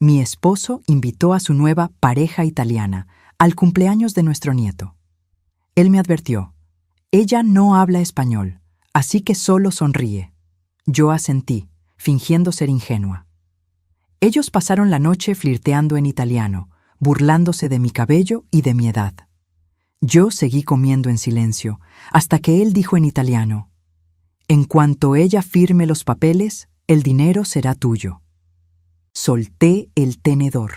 Mi esposo invitó a su nueva pareja italiana al cumpleaños de nuestro nieto. Él me advirtió: ella no habla español, así que solo sonríe. Yo asentí, fingiendo ser ingenua. Ellos pasaron la noche flirteando en italiano, burlándose de mi cabello y de mi edad. Yo seguí comiendo en silencio, hasta que él dijo en italiano: en cuanto ella firme los papeles, el dinero será tuyo. Solté el tenedor.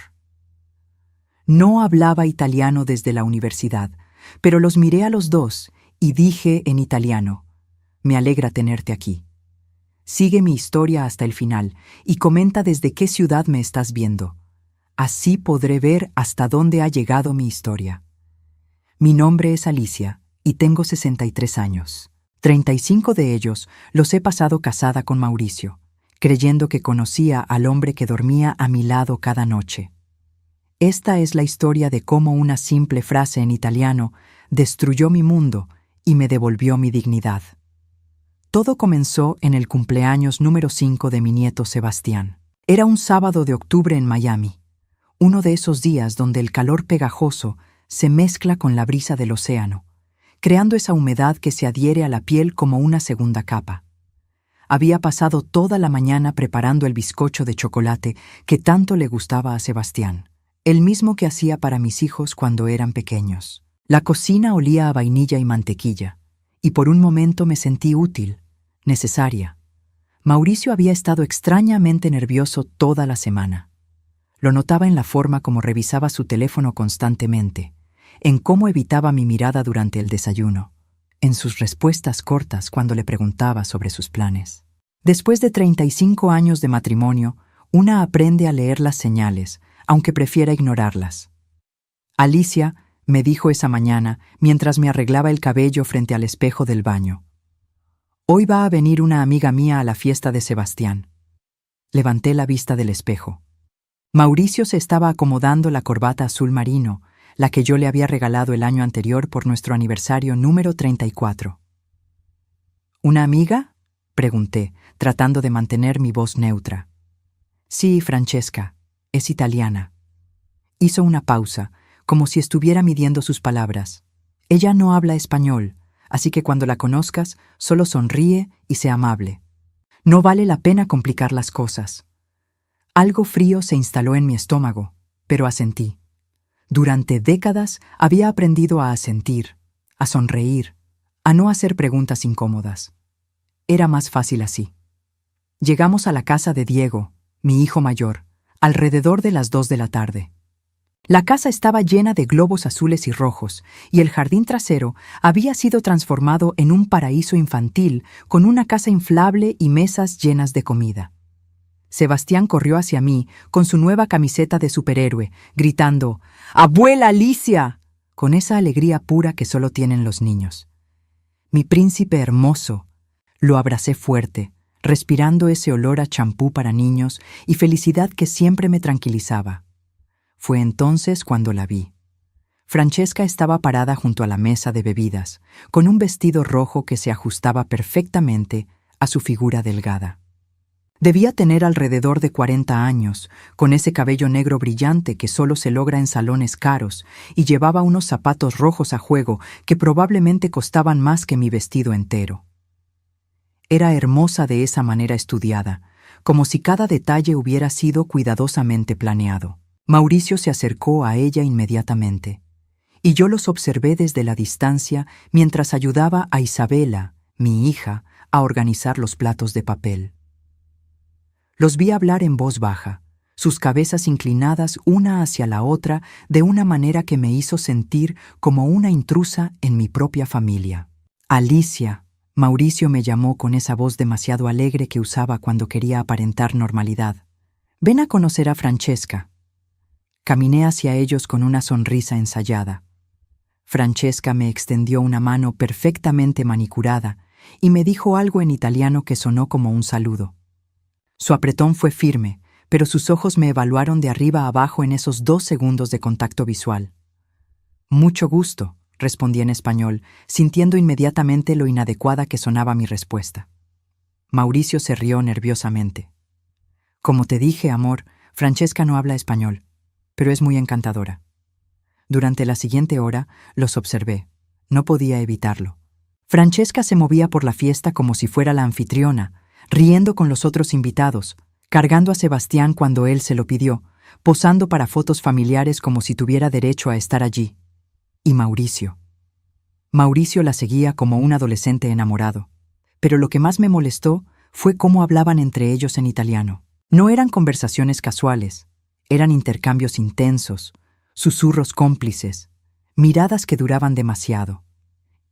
No hablaba italiano desde la universidad, pero los miré a los dos y dije en italiano: me alegra tenerte aquí. Sigue mi historia hasta el final y comenta desde qué ciudad me estás viendo. Así podré ver hasta dónde ha llegado mi historia. Mi nombre es Alicia y tengo 63 años. 35 de ellos los he pasado casada con Mauricio, creyendo que conocía al hombre que dormía a mi lado cada noche. Esta es la historia de cómo una simple frase en italiano destruyó mi mundo y me devolvió mi dignidad. Todo comenzó en el cumpleaños número 5 de mi nieto Sebastián. Era un sábado de octubre en Miami, uno de esos días donde el calor pegajoso se mezcla con la brisa del océano, creando esa humedad que se adhiere a la piel como una segunda capa. Había pasado toda la mañana preparando el bizcocho de chocolate que tanto le gustaba a Sebastián, el mismo que hacía para mis hijos cuando eran pequeños. La cocina olía a vainilla y mantequilla, y por un momento me sentí útil, necesaria. Mauricio había estado extrañamente nervioso toda la semana. Lo notaba en la forma como revisaba su teléfono constantemente, en cómo evitaba mi mirada durante el desayuno, en sus respuestas cortas cuando le preguntaba sobre sus planes. Después de 35 años de matrimonio, una aprende a leer las señales, aunque prefiera ignorarlas. Alicia me dijo esa mañana mientras me arreglaba el cabello frente al espejo del baño: hoy va a venir una amiga mía a la fiesta de Sebastián. Levanté la vista del espejo. Mauricio se estaba acomodando la corbata azul marino, la que yo le había regalado el año anterior por nuestro aniversario número 34. ¿Una amiga?, pregunté, tratando de mantener mi voz neutra. Sí, Francesca, es italiana. Hizo una pausa, como si estuviera midiendo sus palabras. Ella no habla español, así que cuando la conozcas, solo sonríe y sé amable. No vale la pena complicar las cosas. Algo frío se instaló en mi estómago, pero asentí. Durante décadas había aprendido a asentir, a sonreír, a no hacer preguntas incómodas. Era más fácil así. Llegamos a la casa de Diego, mi hijo mayor, alrededor de las 2 de la tarde. La casa estaba llena de globos azules y rojos, y el jardín trasero había sido transformado en un paraíso infantil con una casa inflable y mesas llenas de comida. Sebastián corrió hacia mí con su nueva camiseta de superhéroe, gritando: ¡Abuela Alicia!, con esa alegría pura que solo tienen los niños. Mi príncipe hermoso. Lo abracé fuerte, respirando ese olor a champú para niños y felicidad que siempre me tranquilizaba. Fue entonces cuando la vi. Francesca estaba parada junto a la mesa de bebidas, con un vestido rojo que se ajustaba perfectamente a su figura delgada. Debía tener alrededor de 40 años, con ese cabello negro brillante que solo se logra en salones caros, y llevaba unos zapatos rojos a juego que probablemente costaban más que mi vestido entero. Era hermosa de esa manera estudiada, como si cada detalle hubiera sido cuidadosamente planeado. Mauricio se acercó a ella inmediatamente, y yo los observé desde la distancia mientras ayudaba a Isabela, mi hija, a organizar los platos de papel. Los vi hablar en voz baja, sus cabezas inclinadas una hacia la otra de una manera que me hizo sentir como una intrusa en mi propia familia. Alicia, Mauricio me llamó con esa voz demasiado alegre que usaba cuando quería aparentar normalidad. Ven a conocer a Francesca. Caminé hacia ellos con una sonrisa ensayada. Francesca me extendió una mano perfectamente manicurada y me dijo algo en italiano que sonó como un saludo. Su apretón fue firme, pero sus ojos me evaluaron de arriba a abajo en esos 2 segundos de contacto visual. Mucho gusto, respondí en español, sintiendo inmediatamente lo inadecuada que sonaba mi respuesta. Mauricio se rió nerviosamente. Como te dije, amor, Francesca no habla español, pero es muy encantadora. Durante la siguiente hora los observé. No podía evitarlo. Francesca se movía por la fiesta como si fuera la anfitriona, riendo con los otros invitados, cargando a Sebastián cuando él se lo pidió, posando para fotos familiares como si tuviera derecho a estar allí. Y Mauricio. Mauricio la seguía como un adolescente enamorado. Pero lo que más me molestó fue cómo hablaban entre ellos en italiano. No eran conversaciones casuales, eran intercambios intensos, susurros cómplices, miradas que duraban demasiado.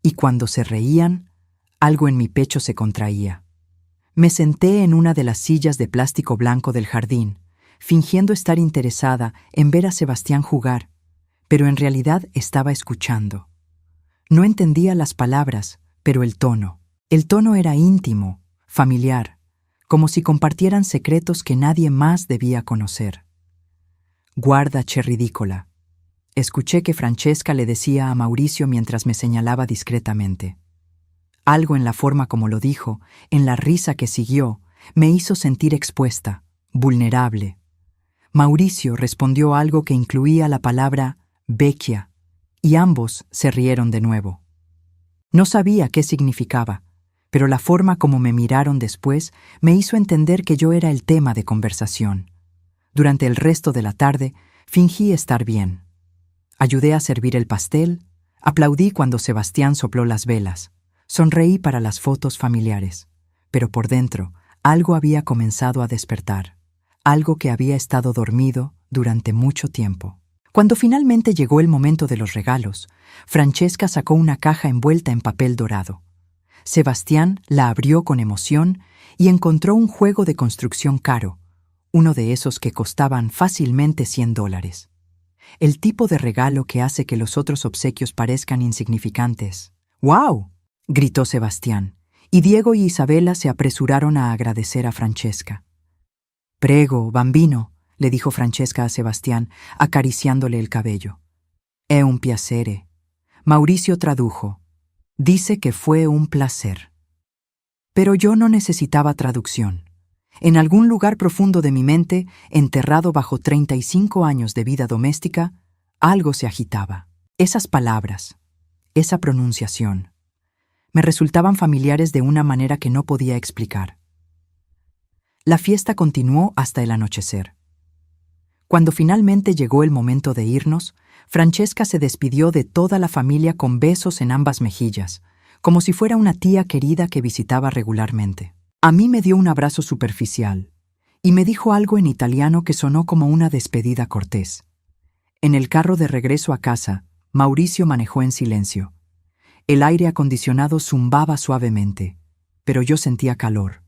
Y cuando se reían, algo en mi pecho se contraía. Me senté en una de las sillas de plástico blanco del jardín, fingiendo estar interesada en ver a Sebastián jugar, pero en realidad estaba escuchando. No entendía las palabras, pero el tono. El tono era íntimo, familiar, como si compartieran secretos que nadie más debía conocer. «Guarda, che ridícola», escuché que Francesca le decía a Mauricio mientras me señalaba discretamente. Algo en la forma como lo dijo, en la risa que siguió, me hizo sentir expuesta, vulnerable. Mauricio respondió algo que incluía la palabra vecchia, y ambos se rieron de nuevo. No sabía qué significaba, pero la forma como me miraron después me hizo entender que yo era el tema de conversación. Durante el resto de la tarde, fingí estar bien. Ayudé a servir el pastel, aplaudí cuando Sebastián sopló las velas, sonreí para las fotos familiares, pero por dentro algo había comenzado a despertar, algo que había estado dormido durante mucho tiempo. Cuando finalmente llegó el momento de los regalos, Francesca sacó una caja envuelta en papel dorado. Sebastián la abrió con emoción y encontró un juego de construcción caro, uno de esos que costaban fácilmente $100. El tipo de regalo que hace que los otros obsequios parezcan insignificantes. ¡Guau!, gritó Sebastián, y Diego y Isabela se apresuraron a agradecer a Francesca. «Prego, bambino», le dijo Francesca a Sebastián, acariciándole el cabello. «È un piacere». Mauricio tradujo. Dice que fue un placer. Pero yo no necesitaba traducción. En algún lugar profundo de mi mente, enterrado bajo 35 años de vida doméstica, algo se agitaba. Esas palabras, esa pronunciación, me resultaban familiares de una manera que no podía explicar. La fiesta continuó hasta el anochecer. Cuando finalmente llegó el momento de irnos, Francesca se despidió de toda la familia con besos en ambas mejillas, como si fuera una tía querida que visitaba regularmente. A mí me dio un abrazo superficial y me dijo algo en italiano que sonó como una despedida cortés. En el carro de regreso a casa, Mauricio manejó en silencio. El aire acondicionado zumbaba suavemente, pero yo sentía calor.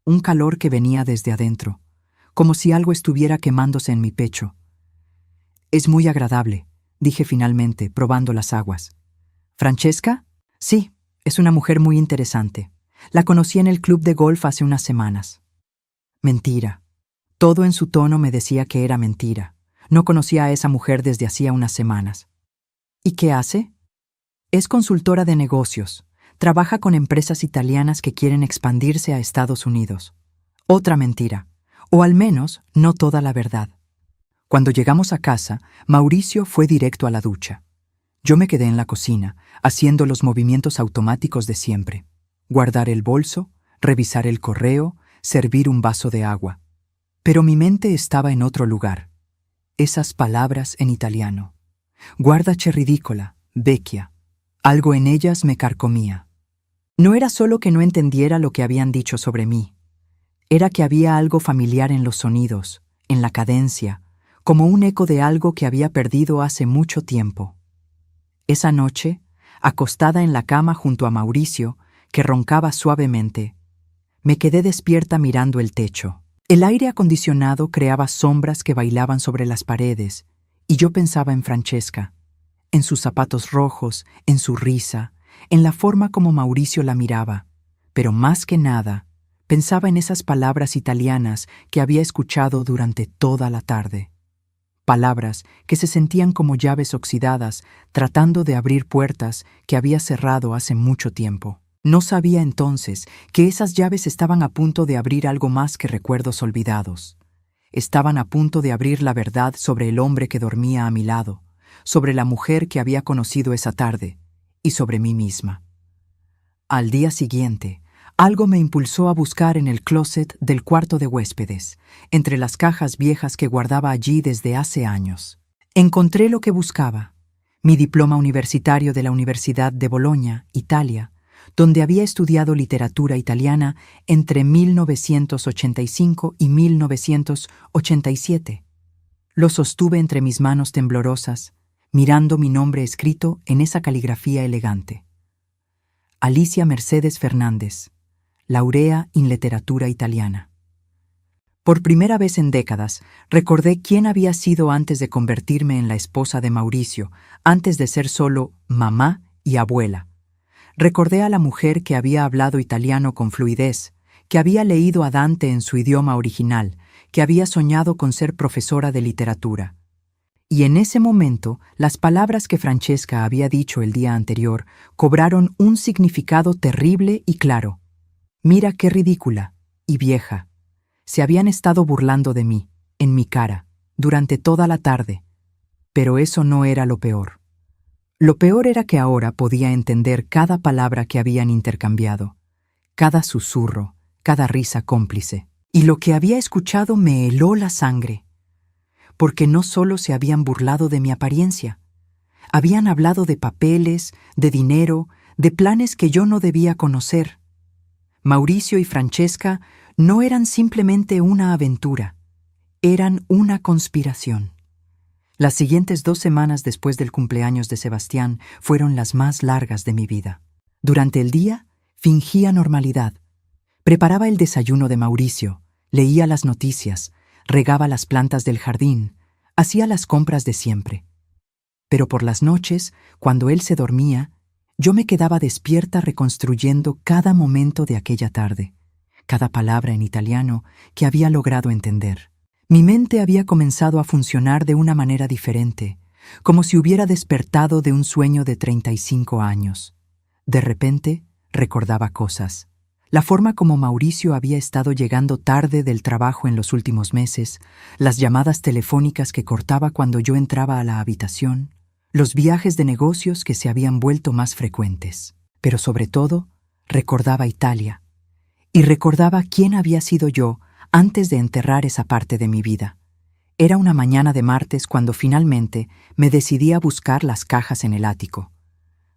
Un calor que venía desde adentro, como si algo estuviera quemándose en mi pecho. «Es muy agradable», dije finalmente, probando las aguas. «¿Francesca?» «Sí, es una mujer muy interesante. La conocí en el club de golf hace unas semanas». Mentira. Todo en su tono me decía que era mentira. No conocía a esa mujer desde hacía unas semanas. «¿Y qué hace?» «Es consultora de negocios. Trabaja con empresas italianas que quieren expandirse a Estados Unidos». Otra mentira. O al menos, no toda la verdad. Cuando llegamos a casa, Mauricio fue directo a la ducha. Yo me quedé en la cocina, haciendo los movimientos automáticos de siempre. Guardar el bolso, revisar el correo, servir un vaso de agua. Pero mi mente estaba en otro lugar. Esas palabras en italiano. «Guarda che ridicola», «vecchia». Algo en ellas me carcomía. No era solo que no entendiera lo que habían dicho sobre mí. Era que había algo familiar en los sonidos, en la cadencia, como un eco de algo que había perdido hace mucho tiempo. Esa noche, acostada en la cama junto a Mauricio, que roncaba suavemente, me quedé despierta mirando el techo. El aire acondicionado creaba sombras que bailaban sobre las paredes, y yo pensaba en Francesca, en sus zapatos rojos, en su risa, en la forma como Mauricio la miraba, pero más que nada, pensaba en esas palabras italianas que había escuchado durante toda la tarde. Palabras que se sentían como llaves oxidadas tratando de abrir puertas que había cerrado hace mucho tiempo. No sabía entonces que esas llaves estaban a punto de abrir algo más que recuerdos olvidados. estaban a punto de abrir la verdad sobre el hombre que dormía a mi lado, sobre la mujer que había conocido esa tarde y sobre mí misma. Al día siguiente, algo me impulsó a buscar en el closet del cuarto de huéspedes, entre las cajas viejas que guardaba allí desde hace años. Encontré lo que buscaba: mi diploma universitario de la Universidad de Bolonia, Italia, donde había estudiado literatura italiana entre 1985 y 1987. Lo sostuve entre mis manos temblorosas, mirando mi nombre escrito en esa caligrafía elegante. Alicia Mercedes Fernández, laurea in letteratura italiana. Por primera vez en décadas, recordé quién había sido antes de convertirme en la esposa de Mauricio, antes de ser solo mamá y abuela. Recordé a la mujer que había hablado italiano con fluidez, que había leído a Dante en su idioma original, que había soñado con ser profesora de literatura. Y en ese momento, las palabras que Francesca había dicho el día anterior cobraron un significado terrible y claro. Mira qué ridícula y vieja. Se habían estado burlando de mí, en mi cara, durante toda la tarde. Pero eso no era lo peor. Lo peor era que ahora podía entender cada palabra que habían intercambiado, cada susurro, cada risa cómplice. Y lo que había escuchado me heló la sangre, porque no solo se habían burlado de mi apariencia, habían hablado de papeles, de dinero, de planes que yo no debía conocer. Mauricio y Francesca no eran simplemente una aventura, eran una conspiración. Las siguientes 2 semanas después del cumpleaños de Sebastián fueron las más largas de mi vida. Durante el día, fingía normalidad. Preparaba el desayuno de Mauricio, leía las noticias, regaba las plantas del jardín, hacía las compras de siempre. Pero por las noches, cuando él se dormía, yo me quedaba despierta reconstruyendo cada momento de aquella tarde, cada palabra en italiano que había logrado entender. Mi mente había comenzado a funcionar de una manera diferente, como si hubiera despertado de un sueño de 35 años. De repente, recordaba cosas. La forma como Mauricio había estado llegando tarde del trabajo en los últimos meses, las llamadas telefónicas que cortaba cuando yo entraba a la habitación, los viajes de negocios que se habían vuelto más frecuentes. Pero sobre todo, recordaba Italia. Y recordaba quién había sido yo antes de enterrar esa parte de mi vida. Era una mañana de martes cuando finalmente me decidí a buscar las cajas en el ático.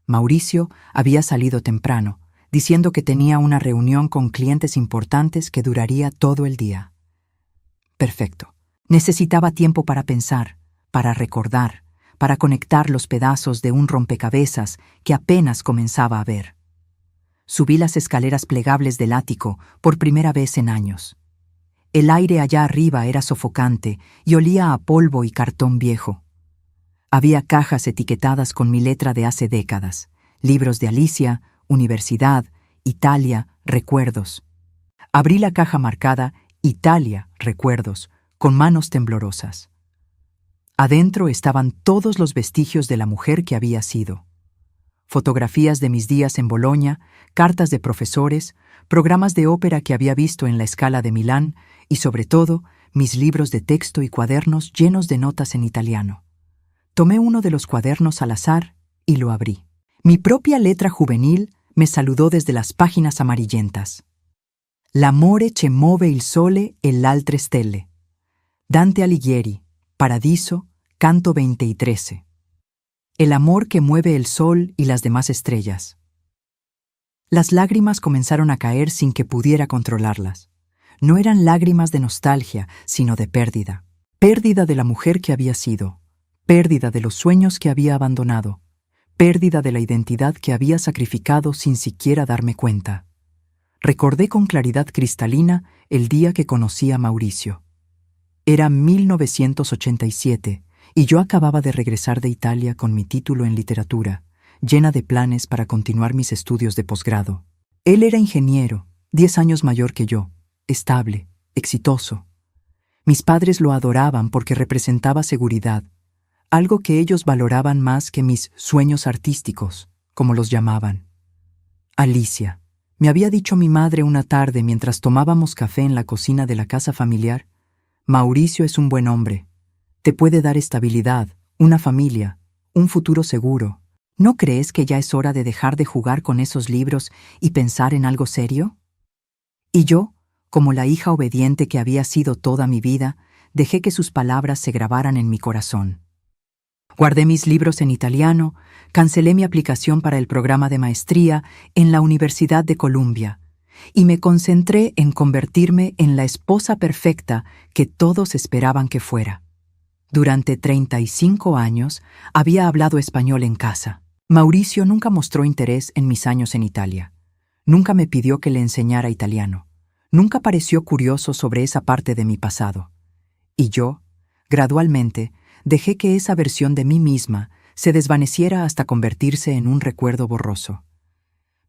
Mauricio había salido temprano, diciendo que tenía una reunión con clientes importantes que duraría todo el día. Perfecto. Necesitaba tiempo para pensar, para recordar, para conectar los pedazos de un rompecabezas que apenas comenzaba a ver. Subí las escaleras plegables del ático por primera vez en años. El aire allá arriba era sofocante y olía a polvo y cartón viejo. Había cajas etiquetadas con mi letra de hace décadas, libros de Alicia, universidad, Italia, recuerdos. Abrí la caja marcada Italia, recuerdos, con manos temblorosas. Adentro estaban todos los vestigios de la mujer que había sido. Fotografías de mis días en Bolonia, cartas de profesores, programas de ópera que había visto en la Scala de Milán y, sobre todo, mis libros de texto y cuadernos llenos de notas en italiano. Tomé uno de los cuadernos al azar y lo abrí. Mi propia letra juvenil me saludó desde las páginas amarillentas. L'amore che muove il sole e l'altre stelle. Dante Alighieri, Paradiso, canto 23. El amor que mueve el sol y las demás estrellas. Las lágrimas comenzaron a caer sin que pudiera controlarlas. No eran lágrimas de nostalgia, sino de pérdida. Pérdida de la mujer que había sido, pérdida de los sueños que había abandonado, pérdida de la identidad que había sacrificado sin siquiera darme cuenta. Recordé con claridad cristalina el día que conocí a Mauricio. Era 1987 y yo acababa de regresar de Italia con mi título en literatura, llena de planes para continuar mis estudios de posgrado. Él era ingeniero, 10 años mayor que yo, estable, exitoso. Mis padres lo adoraban porque representaba seguridad, algo que ellos valoraban más que mis sueños artísticos, como los llamaban. Alicia, me había dicho mi madre una tarde mientras tomábamos café en la cocina de la casa familiar, Mauricio es un buen hombre. Te puede dar estabilidad, una familia, un futuro seguro. ¿No crees que ya es hora de dejar de jugar con esos libros y pensar en algo serio? Y yo, como la hija obediente que había sido toda mi vida, dejé que sus palabras se grabaran en mi corazón. Guardé mis libros en italiano, cancelé mi aplicación para el programa de maestría en la Universidad de Columbia y me concentré en convertirme en la esposa perfecta que todos esperaban que fuera. Durante 35 años había hablado español en casa. Mauricio nunca mostró interés en mis años en Italia. Nunca me pidió que le enseñara italiano. Nunca pareció curioso sobre esa parte de mi pasado. Y yo, gradualmente, dejé que esa versión de mí misma se desvaneciera hasta convertirse en un recuerdo borroso.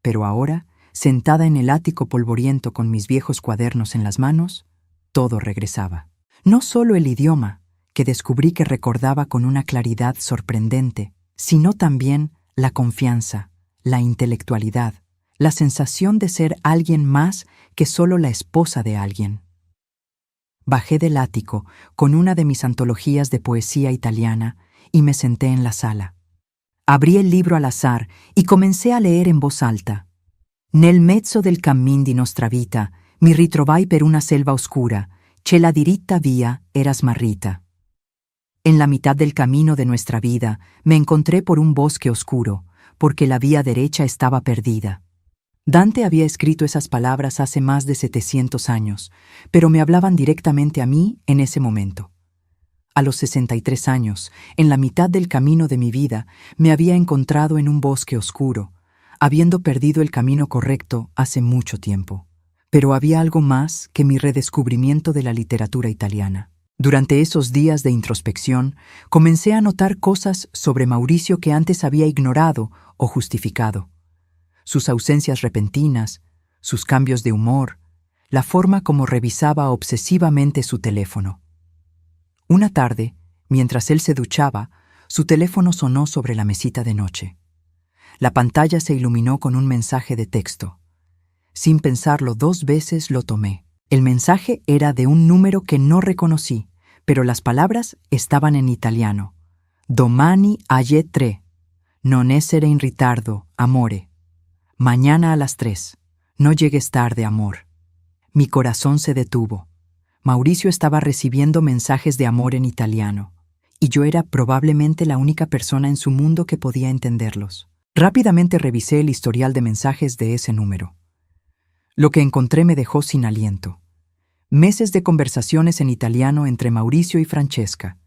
Pero ahora, sentada en el ático polvoriento con mis viejos cuadernos en las manos, todo regresaba. No solo el idioma, que descubrí que recordaba con una claridad sorprendente, sino también la confianza, la intelectualidad, la sensación de ser alguien más que solo la esposa de alguien. Bajé del ático con una de mis antologías de poesía italiana y me senté en la sala. Abrí el libro al azar y comencé a leer en voz alta. Nel mezzo del cammin di nostra vita mi ritrovai per una selva oscura, che la diritta via era smarrita. En la mitad del camino de nuestra vida me encontré por un bosque oscuro, porque la vía derecha estaba perdida. Dante había escrito esas palabras hace más de 700 años, pero me hablaban directamente a mí en ese momento. A los 63 años, en la mitad del camino de mi vida, me había encontrado en un bosque oscuro, habiendo perdido el camino correcto hace mucho tiempo. Pero había algo más que mi redescubrimiento de la literatura italiana. Durante esos días de introspección, comencé a notar cosas sobre Mauricio que antes había ignorado o justificado. Sus ausencias repentinas, sus cambios de humor, la forma como revisaba obsesivamente su teléfono. Una tarde, mientras él se duchaba, su teléfono sonó sobre la mesita de noche. La pantalla se iluminó con un mensaje de texto. Sin pensarlo 2 veces lo tomé. El mensaje era de un número que no reconocí, pero las palabras estaban en italiano. Domani alle 3. Non essere in ritardo, amore. Mañana a las 3. No llegues tarde, amor. Mi corazón se detuvo. Mauricio estaba recibiendo mensajes de amor en italiano, y yo era probablemente la única persona en su mundo que podía entenderlos. Rápidamente revisé el historial de mensajes de ese número. Lo que encontré me dejó sin aliento. Meses de conversaciones en italiano entre Mauricio y Francesca.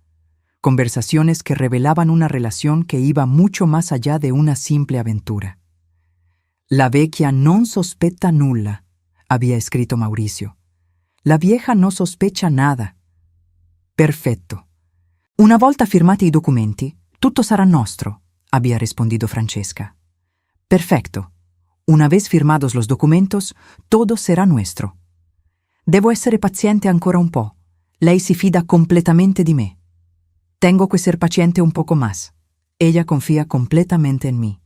Conversaciones que revelaban una relación que iba mucho más allá de una simple aventura. La vecchia non sospetta nulla, había escrito Mauricio. La vieja no sospecha nada. Perfetto. Una volta firmati i documenti, tutto sarà nostro, había respondido Francesca. Perfecto. Una vez firmados los documentos, todo será nuestro. Devo essere paziente ancora un po'. Lei si fida completamente di me. Tengo que ser paciente un poco más. Ella confía completamente en mí.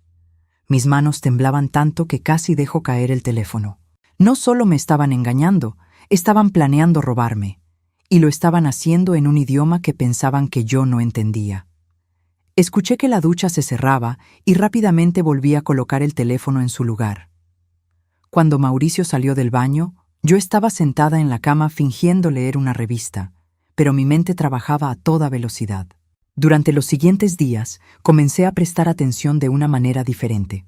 Mis manos temblaban tanto que casi dejo caer el teléfono. No solo me estaban engañando, estaban planeando robarme, y lo estaban haciendo en un idioma que pensaban que yo no entendía. Escuché que la ducha se cerraba y rápidamente volví a colocar el teléfono en su lugar. Cuando Mauricio salió del baño, yo estaba sentada en la cama fingiendo leer una revista, pero mi mente trabajaba a toda velocidad. Durante los siguientes días, comencé a prestar atención de una manera diferente.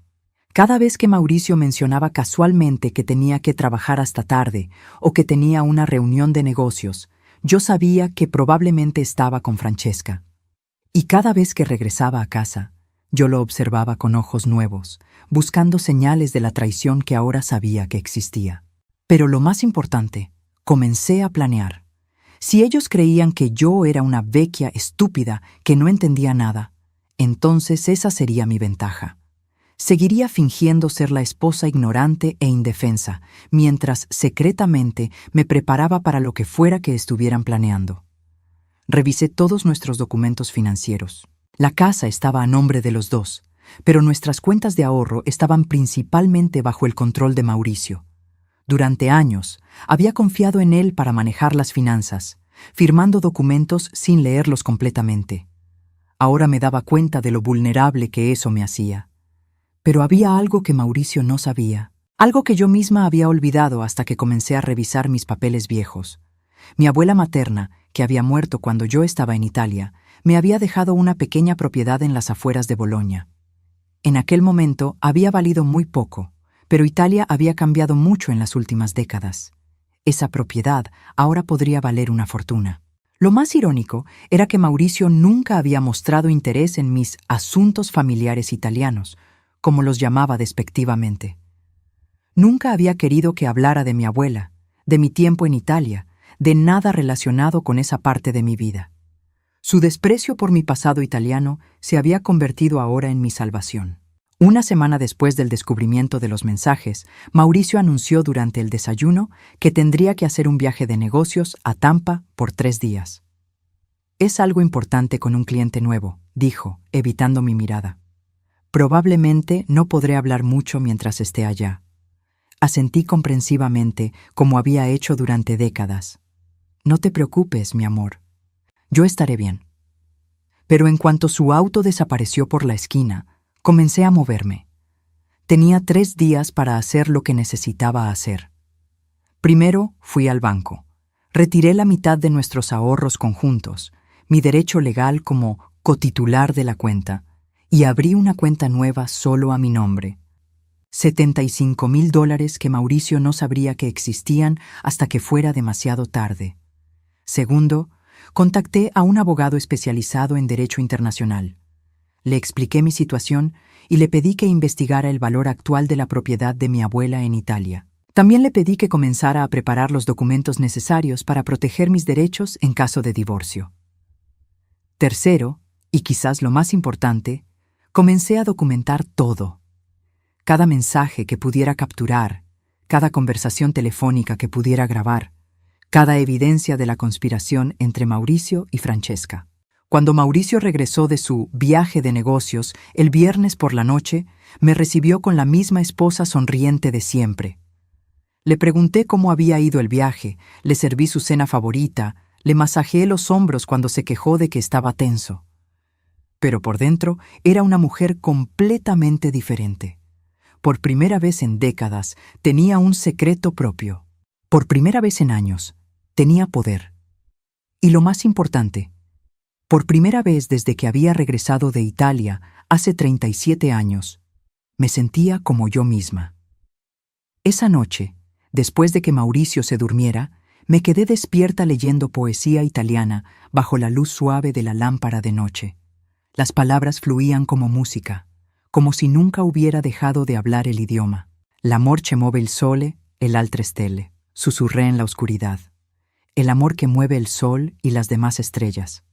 Cada vez que Mauricio mencionaba casualmente que tenía que trabajar hasta tarde o que tenía una reunión de negocios, yo sabía que probablemente estaba con Francesca. Y cada vez que regresaba a casa, yo lo observaba con ojos nuevos, buscando señales de la traición que ahora sabía que existía. Pero lo más importante, comencé a planear. Si ellos creían que yo era una vecchia estúpida que no entendía nada, entonces esa sería mi ventaja. Seguiría fingiendo ser la esposa ignorante e indefensa, mientras secretamente me preparaba para lo que fuera que estuvieran planeando. Revisé todos nuestros documentos financieros. La casa estaba a nombre de los dos, pero nuestras cuentas de ahorro estaban principalmente bajo el control de Mauricio. Durante años, había confiado en él para manejar las finanzas, firmando documentos sin leerlos completamente. Ahora me daba cuenta de lo vulnerable que eso me hacía. Pero había algo que Mauricio no sabía, algo que yo misma había olvidado hasta que comencé a revisar mis papeles viejos. Mi abuela materna, que había muerto cuando yo estaba en Italia, me había dejado una pequeña propiedad en las afueras de Bolonia. En aquel momento había valido muy poco, pero Italia había cambiado mucho en las últimas décadas. Esa propiedad ahora podría valer una fortuna. Lo más irónico era que Mauricio nunca había mostrado interés en mis asuntos familiares italianos, como los llamaba despectivamente. Nunca había querido que hablara de mi abuela, de mi tiempo en Italia, de nada relacionado con esa parte de mi vida. Su desprecio por mi pasado italiano se había convertido ahora en mi salvación. Una semana después del descubrimiento de los mensajes, Mauricio anunció durante el desayuno que tendría que hacer un viaje de negocios a Tampa por 3 días. «Es algo importante con un cliente nuevo», dijo, evitando mi mirada. «Probablemente no podré hablar mucho mientras esté allá». Asentí comprensivamente, como había hecho durante décadas. «No te preocupes, mi amor. Yo estaré bien». Pero en cuanto su auto desapareció por la esquina, comencé a moverme. Tenía 3 días para hacer lo que necesitaba hacer. Primero fui al banco. Retiré la mitad de nuestros ahorros conjuntos, mi derecho legal como cotitular de la cuenta, y abrí una cuenta nueva solo a mi nombre. $75,000 que Mauricio no sabría que existían hasta que fuera demasiado tarde. Segundo, contacté a un abogado especializado en derecho internacional. Le expliqué mi situación y le pedí que investigara el valor actual de la propiedad de mi abuela en Italia. También le pedí que comenzara a preparar los documentos necesarios para proteger mis derechos en caso de divorcio. Tercero, y quizás lo más importante, comencé a documentar todo. Cada mensaje que pudiera capturar, cada conversación telefónica que pudiera grabar, cada evidencia de la conspiración entre Mauricio y Francesca. Cuando Mauricio regresó de su viaje de negocios el viernes por la noche, me recibió con la misma esposa sonriente de siempre. Le pregunté cómo había ido el viaje, le serví su cena favorita, le masajeé los hombros cuando se quejó de que estaba tenso. Pero por dentro era una mujer completamente diferente. Por primera vez en décadas tenía un secreto propio. Por primera vez en años tenía poder. Y lo más importante, por primera vez desde que había regresado de Italia hace 37 años, me sentía como yo misma. Esa noche, después de que Mauricio se durmiera, me quedé despierta leyendo poesía italiana bajo la luz suave de la lámpara de noche. Las palabras fluían como música, como si nunca hubiera dejado de hablar el idioma. «L'amor che muove il sole e l'altre stelle», susurré en la oscuridad. «El amor que mueve el sol y las demás estrellas».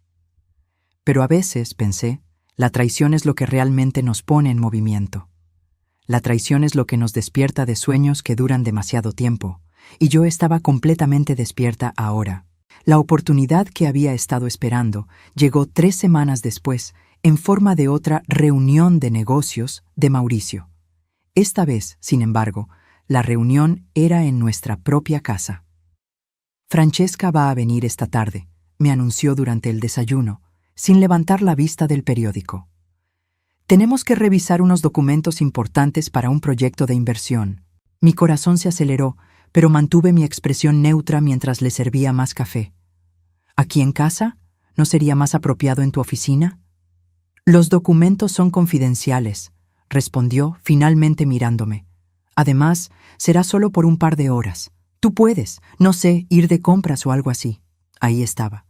Pero a veces, pensé, la traición es lo que realmente nos pone en movimiento. La traición es lo que nos despierta de sueños que duran demasiado tiempo, y yo estaba completamente despierta ahora. La oportunidad que había estado esperando llegó 3 semanas después, en forma de otra reunión de negocios de Mauricio. Esta vez, sin embargo, la reunión era en nuestra propia casa. «Francesca va a venir esta tarde», me anunció durante el desayuno, sin levantar la vista del periódico. «Tenemos que revisar unos documentos importantes para un proyecto de inversión». Mi corazón se aceleró, pero mantuve mi expresión neutra mientras le servía más café. «¿Aquí en casa? ¿No sería más apropiado en tu oficina?» «Los documentos son confidenciales», respondió, finalmente mirándome. «Además, será solo por un par de horas. Tú puedes, no sé, ir de compras o algo así». Ahí estaba.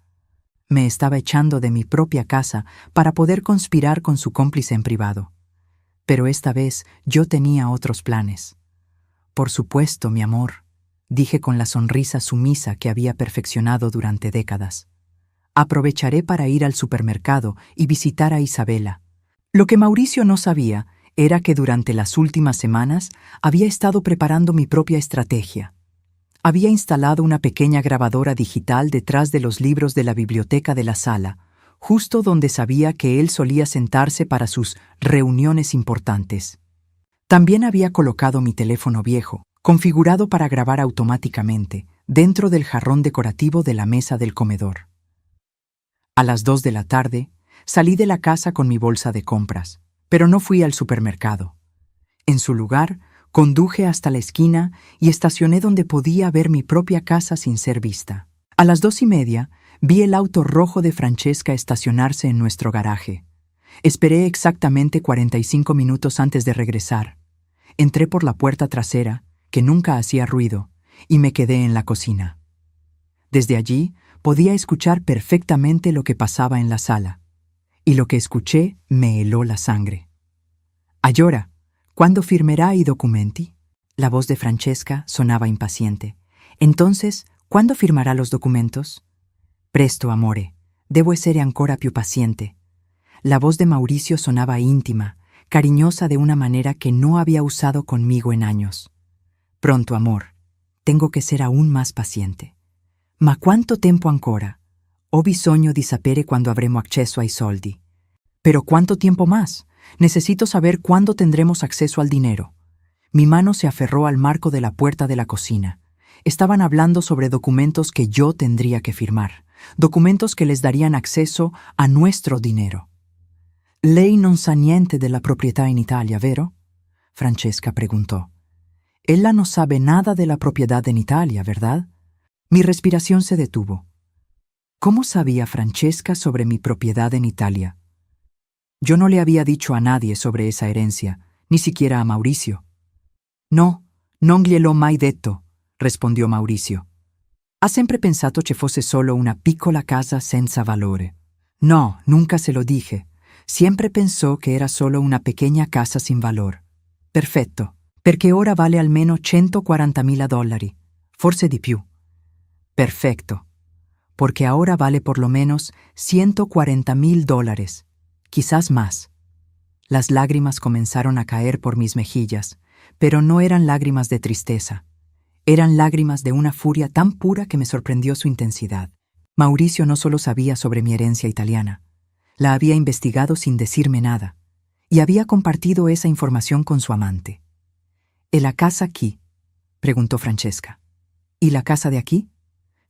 Me estaba echando de mi propia casa para poder conspirar con su cómplice en privado. Pero esta vez yo tenía otros planes. «Por supuesto, mi amor», dije con la sonrisa sumisa que había perfeccionado durante décadas. «Aprovecharé para ir al supermercado y visitar a Isabela». Lo que Mauricio no sabía era que durante las últimas semanas había estado preparando mi propia estrategia. Había instalado una pequeña grabadora digital detrás de los libros de la biblioteca de la sala, justo donde sabía que él solía sentarse para sus reuniones importantes. También había colocado mi teléfono viejo, configurado para grabar automáticamente, dentro del jarrón decorativo de la mesa del comedor. A las 2 de la tarde, salí de la casa con mi bolsa de compras, pero no fui al supermercado. En su lugar, conduje hasta la esquina y estacioné donde podía ver mi propia casa sin ser vista. A las 2:30, vi el auto rojo de Francesca estacionarse en nuestro garaje. Esperé exactamente 45 minutos antes de regresar. Entré por la puerta trasera, que nunca hacía ruido, y me quedé en la cocina. Desde allí podía escuchar perfectamente lo que pasaba en la sala, y lo que escuché me heló la sangre. «Allora, ¿cuándo firmerà i documenti?» La voz de Francesca sonaba impaciente. «Entonces, ¿cuándo firmará los documentos?» «Presto, amore, devo essere ancora più paziente». La voz de Mauricio sonaba íntima, cariñosa de una manera que no había usado conmigo en años. «Pronto, amor, tengo que ser aún más paziente». «Ma quanto tempo ancora? Ho bisogno di sapere quando avremo acceso ai soldi». «¿Pero cuánto tiempo más? Necesito saber cuándo tendremos acceso al dinero». Mi mano se aferró al marco de la puerta de la cocina. Estaban hablando sobre documentos que yo tendría que firmar, documentos que les darían acceso a nuestro dinero. «Lei non sa niente della proprietà in Italia, vero?» Francesca preguntó. «Ella no sabe nada de la propiedad en Italia, ¿verdad?» Mi respiración se detuvo. ¿Cómo sabía Francesca sobre mi propiedad en Italia? Yo no le había dicho a nadie sobre esa herencia, ni siquiera a Mauricio. «No, non gliel'ho mai detto», respondió Mauricio. «Ha sempre pensato che fosse solo una piccola casa senza valore». «No, nunca se lo dije. Siempre pensó que era solo una pequeña casa sin valor». «Perfetto, perché ora vale almeno $140.000, forse di più». «Perfecto, porque ahora vale por lo menos $140.000, quizás más». Las lágrimas comenzaron a caer por mis mejillas, pero no eran lágrimas de tristeza. Eran lágrimas de una furia tan pura que me sorprendió su intensidad. Mauricio no solo sabía sobre mi herencia italiana, la había investigado sin decirme nada, y había compartido esa información con su amante. «¿E la casa aquí?» preguntó Francesca. «¿Y la casa de aquí?»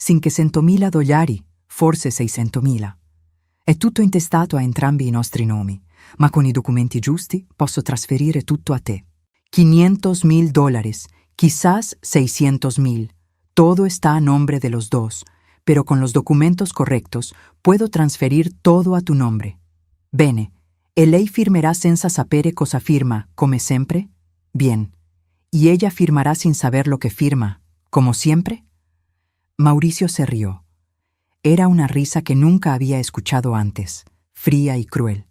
$500.000, forse 600.000. È tutto intestato a entrambi i nostri nomi, ma con i documenti giusti posso trasferire tutto a te. $500.000, quizás 600.000. Todo está a nombre de los dos, pero con los documentos correctos puedo transferir todo a tu nombre. Bene, e lei firmerà senza sapere cosa firma, come sempre? Bien. ¿Y ella firmará sin saber lo que firma, como siempre?» Mauricio se rió. Era una risa que nunca había escuchado antes, fría y cruel.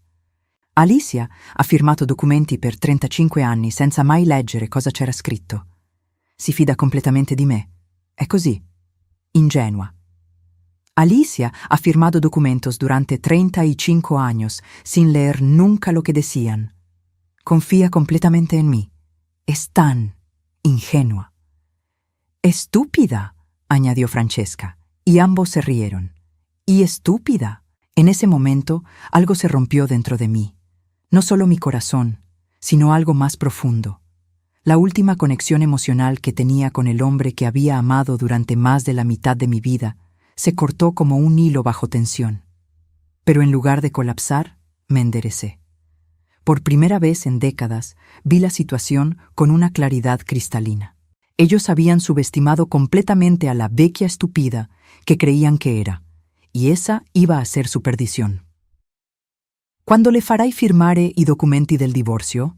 «Alicia ha firmato documenti per 35 anni senza mai leggere cosa c'era scritto. Si fida completamente di me. È così. Ingenua. Alicia ha firmado documentos durante 35 años sin leer nunca lo que decían. Confía completamente en mí. Es tan ingenua». «Estúpida», añadió Francesca, y ambos se rieron. «Y estúpida». En ese momento, algo se rompió dentro de mí. No solo mi corazón, sino algo más profundo. La última conexión emocional que tenía con el hombre que había amado durante más de la mitad de mi vida se cortó como un hilo bajo tensión. Pero en lugar de colapsar, me enderecé. Por primera vez en décadas, vi la situación con una claridad cristalina. Ellos habían subestimado completamente a la vecchia estúpida que creían que era, y esa iba a ser su perdición. «¿Quando le farai firmare i documenti del divorcio?»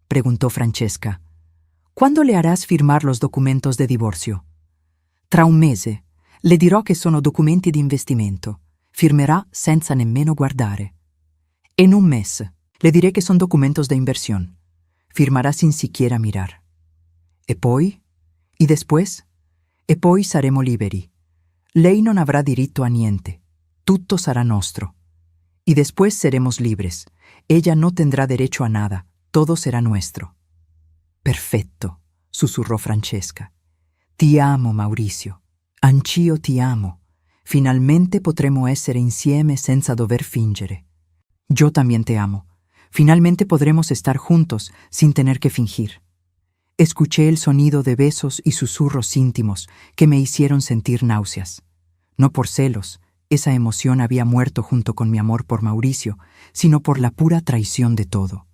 preguntó Francesca. «¿Cuándo le harás firmar los documentos de divorcio?» «Tra un mese. Le dirò che sono documenti di investimento. Firmerà senza nemmeno guardare». «En un mes. Le diré que son documentos de inversión. Firmará sin siquiera mirar». «E poi? ¿Y después?» «E poi saremo liberi. Lei non avrà diritto a niente. Tutto sarà nostro. Y después seremos libres. Ella no tendrá derecho a nada. Todo será nuestro». «Perfetto», susurrò Francesca. «Ti amo, Mauricio. Anch'io ti amo. Finalmente potremo essere insieme senza dover fingere». «Yo también te amo. Finalmente podremos estar juntos sin tener que fingir». Escuché el sonido de besos y susurros íntimos que me hicieron sentir náuseas. No por celos, esa emoción había muerto junto con mi amor por Mauricio, sino por la pura traición de todo.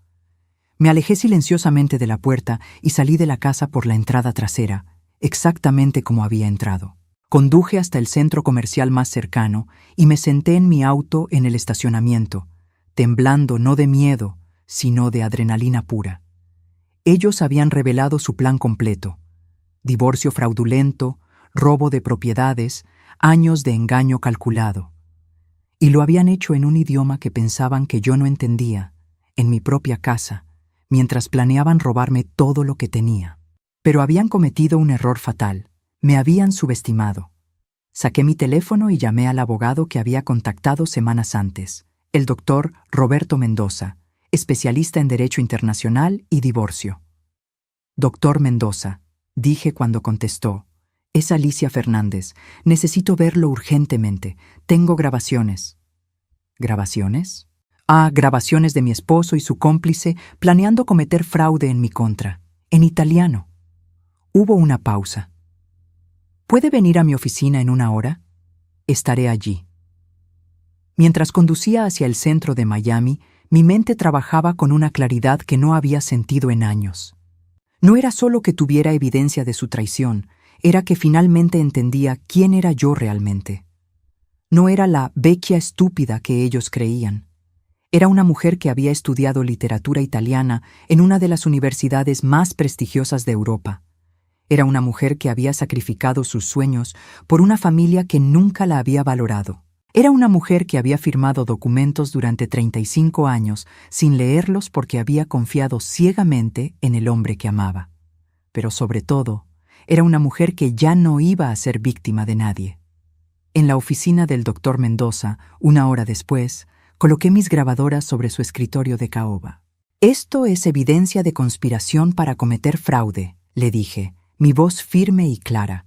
Me alejé silenciosamente de la puerta y salí de la casa por la entrada trasera, exactamente como había entrado. Conduje hasta el centro comercial más cercano y me senté en mi auto en el estacionamiento, temblando no de miedo, sino de adrenalina pura. Ellos habían revelado su plan completo: divorcio fraudulento, robo de propiedades, años de engaño calculado. Y lo habían hecho en un idioma que pensaban que yo no entendía, en mi propia casa, mientras planeaban robarme todo lo que tenía. Pero habían cometido un error fatal. Me habían subestimado. Saqué mi teléfono y llamé al abogado que había contactado semanas antes, el doctor Roberto Mendoza, especialista en Derecho Internacional y Divorcio. Doctor Mendoza, dije cuando contestó, es Alicia Fernández. Necesito verlo urgentemente. Tengo grabaciones. ¿Grabaciones? Grabaciones de mi esposo y su cómplice planeando cometer fraude en mi contra, en italiano. Hubo una pausa. ¿Puede venir a mi oficina en 1 hora? Estaré allí. Mientras conducía hacia el centro de Miami, mi mente trabajaba con una claridad que no había sentido en años. No era solo que tuviera evidencia de su traición, era que finalmente entendía quién era yo realmente. No era la vecchia estúpida que ellos creían. Era una mujer que había estudiado literatura italiana en una de las universidades más prestigiosas de Europa. Era una mujer que había sacrificado sus sueños por una familia que nunca la había valorado. Era una mujer que había firmado documentos durante 35 años sin leerlos porque había confiado ciegamente en el hombre que amaba. Pero sobre todo, era una mujer que ya no iba a ser víctima de nadie. En la oficina del doctor Mendoza, 1 hora después, coloqué mis grabadoras sobre su escritorio de caoba. Esto es evidencia de conspiración para cometer fraude, le dije, mi voz firme y clara.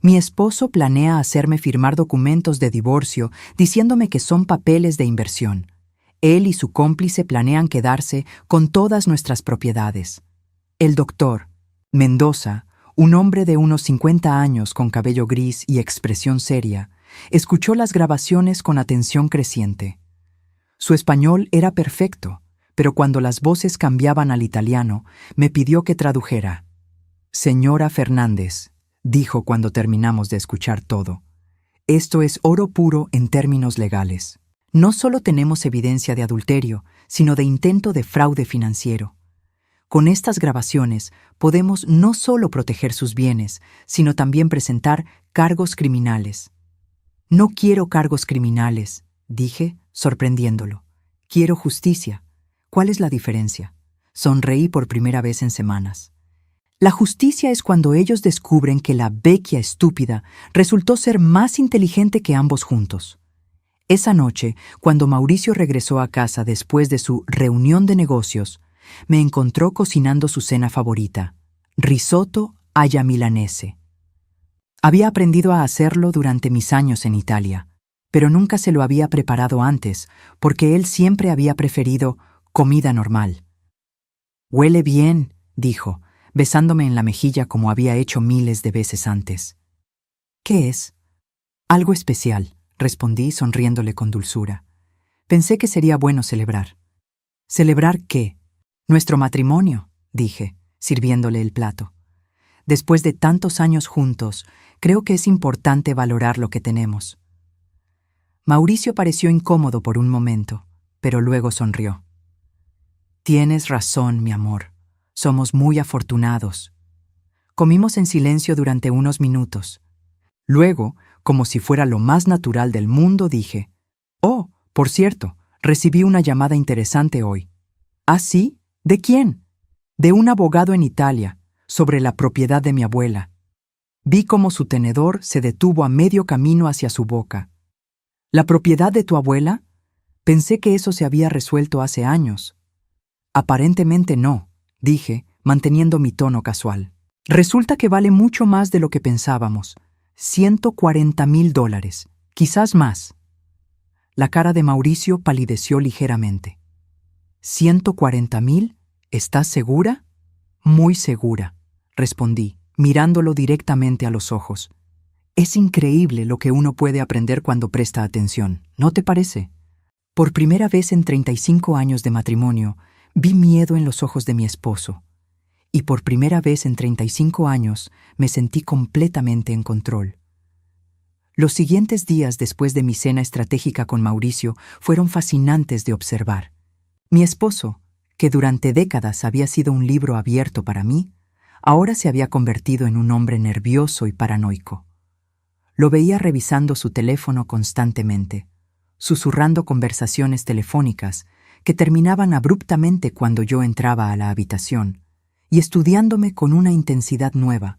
Mi esposo planea hacerme firmar documentos de divorcio diciéndome que son papeles de inversión. Él y su cómplice planean quedarse con todas nuestras propiedades. El doctor Mendoza, un hombre de unos 50 años con cabello gris y expresión seria, escuchó las grabaciones con atención creciente. Su español era perfecto, pero cuando las voces cambiaban al italiano, me pidió que tradujera. Señora Fernández, dijo cuando terminamos de escuchar todo, esto es oro puro en términos legales. No solo tenemos evidencia de adulterio, sino de intento de fraude financiero. Con estas grabaciones podemos no solo proteger sus bienes, sino también presentar cargos criminales. No quiero cargos criminales, dije, sorprendiéndolo. Quiero justicia. ¿Cuál es la diferencia? Sonreí por primera vez en semanas. La justicia es cuando ellos descubren que la vecchia estúpida resultó ser más inteligente que ambos juntos. Esa noche, cuando Mauricio regresó a casa después de su reunión de negocios, me encontró cocinando su cena favorita, risotto alla milanese. Había aprendido a hacerlo durante mis años en Italia, pero nunca se lo había preparado antes, porque él siempre había preferido comida normal. «Huele bien», dijo, besándome en la mejilla como había hecho miles de veces antes. «¿Qué es?» «Algo especial», respondí sonriéndole con dulzura. Pensé que sería bueno celebrar. «¿Celebrar qué?» «Nuestro matrimonio», dije, sirviéndole el plato. Después de tantos años juntos, creo que es importante valorar lo que tenemos. Mauricio pareció incómodo por un momento, pero luego sonrió. «Tienes razón, mi amor. Somos muy afortunados». Comimos en silencio durante unos minutos. Luego, como si fuera lo más natural del mundo, dije, «Oh, por cierto, recibí una llamada interesante hoy». «¿Ah, sí? ¿De quién?» «De un abogado en Italia, sobre la propiedad de mi abuela». Vi cómo su tenedor se detuvo a medio camino hacia su boca. «¿La propiedad de tu abuela?» Pensé que eso se había resuelto hace años. «Aparentemente no», dije, manteniendo mi tono casual. «Resulta que vale mucho más de lo que pensábamos. $140,000, quizás más». La cara de Mauricio palideció ligeramente. «¿140,000? ¿Estás segura?» «Muy segura». respondí, mirándolo directamente a los ojos. Es increíble lo que uno puede aprender cuando presta atención, ¿no te parece? Por primera vez en 35 años de matrimonio, vi miedo en los ojos de mi esposo. Y por primera vez en 35 años me sentí completamente en control. Los siguientes días después de mi cena estratégica con Mauricio fueron fascinantes de observar. Mi esposo, que durante décadas había sido un libro abierto para mí, ahora se había convertido en un hombre nervioso y paranoico. Lo veía revisando su teléfono constantemente, susurrando conversaciones telefónicas que terminaban abruptamente cuando yo entraba a la habitación, y estudiándome con una intensidad nueva,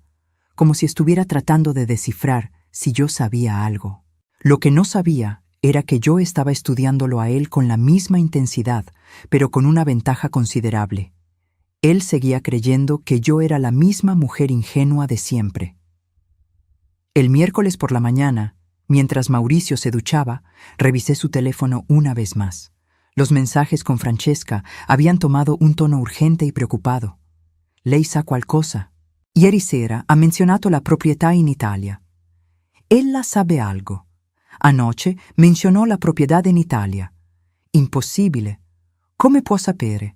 como si estuviera tratando de descifrar si yo sabía algo. Lo que no sabía era que yo estaba estudiándolo a él con la misma intensidad, pero con una ventaja considerable. Él seguía creyendo que yo era la misma mujer ingenua de siempre. El miércoles por la mañana, mientras Mauricio se duchaba, revisé su teléfono una vez más. Los mensajes con Francesca habían tomado un tono urgente y preoccupado. Lei sa qualcosa? Ieri sera ha menzionato la proprietà in Italia. Ella sabe algo. Anoche menzionò la proprietà in Italia. Impossibile. Come può sapere?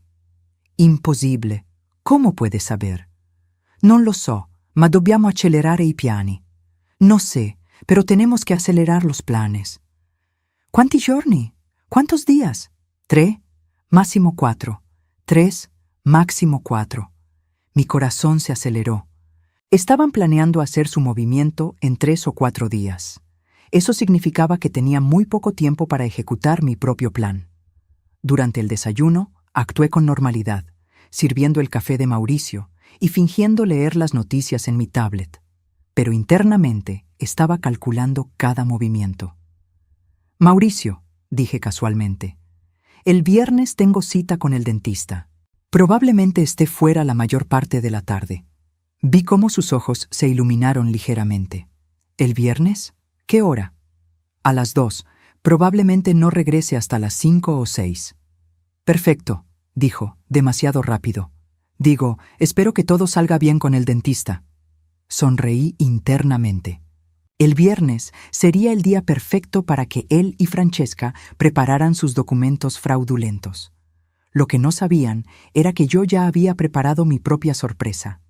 Impossibile. Come puede saber? Non lo so, ma dobbiamo accelerare i piani. No sé, pero tenemos que acelerar los planes. ¿Quanti giorni? ¿Cuántos días? 3, máximo 4. 3, máximo 4. Mi corazón se aceleró. Estaban planeando hacer su movimiento en 3 o 4 días. Eso significaba que tenía muy poco tiempo para ejecutar mi propio plan. Durante el desayuno, actué con normalidad, sirviendo el café de Mauricio y fingiendo leer las noticias en mi tablet. Pero internamente estaba calculando cada movimiento. Mauricio, dije casualmente, el viernes tengo cita con el dentista. Probablemente esté fuera la mayor parte de la tarde. Vi cómo sus ojos se iluminaron ligeramente. ¿El viernes? ¿Qué hora? A las 2. Probablemente no regrese hasta las 5 o 6. Perfecto, dijo, demasiado rápido. Digo, espero que todo salga bien con el dentista. Sonreí internamente. El viernes sería el día perfecto para que él y Francesca prepararan sus documentos fraudulentos. Lo que no sabían era que yo ya había preparado mi propia sorpresa.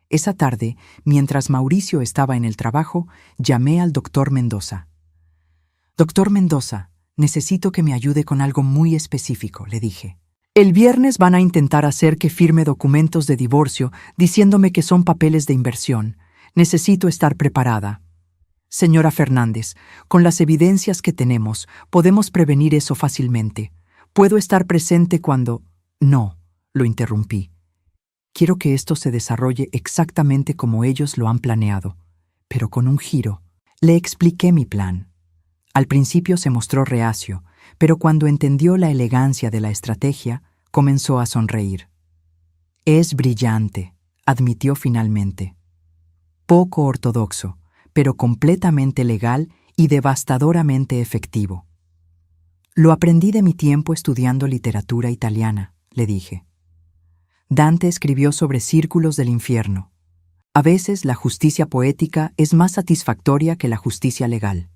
Esa tarde, mientras Mauricio estaba en el trabajo, llamé al doctor Mendoza. «Doctor Mendoza, necesito que me ayude con algo muy específico», le dije. «El viernes van a intentar hacer que firme documentos de divorcio diciéndome que son papeles de inversión. Necesito estar preparada». «Señora Fernández, con las evidencias que tenemos, podemos prevenir eso fácilmente. ¿Puedo estar presente cuando...?» «No», lo interrumpí. «Quiero que esto se desarrolle exactamente como ellos lo han planeado, pero con un giro». Le expliqué mi plan. Al principio se mostró reacio, pero cuando entendió la elegancia de la estrategia, comenzó a sonreír. «Es brillante», admitió finalmente. «Poco ortodoxo, pero completamente legal y devastadoramente efectivo». «Lo aprendí de mi tiempo estudiando literatura italiana», le dije. Dante escribió sobre círculos del infierno. A veces la justicia poética es más satisfactoria que la justicia legal.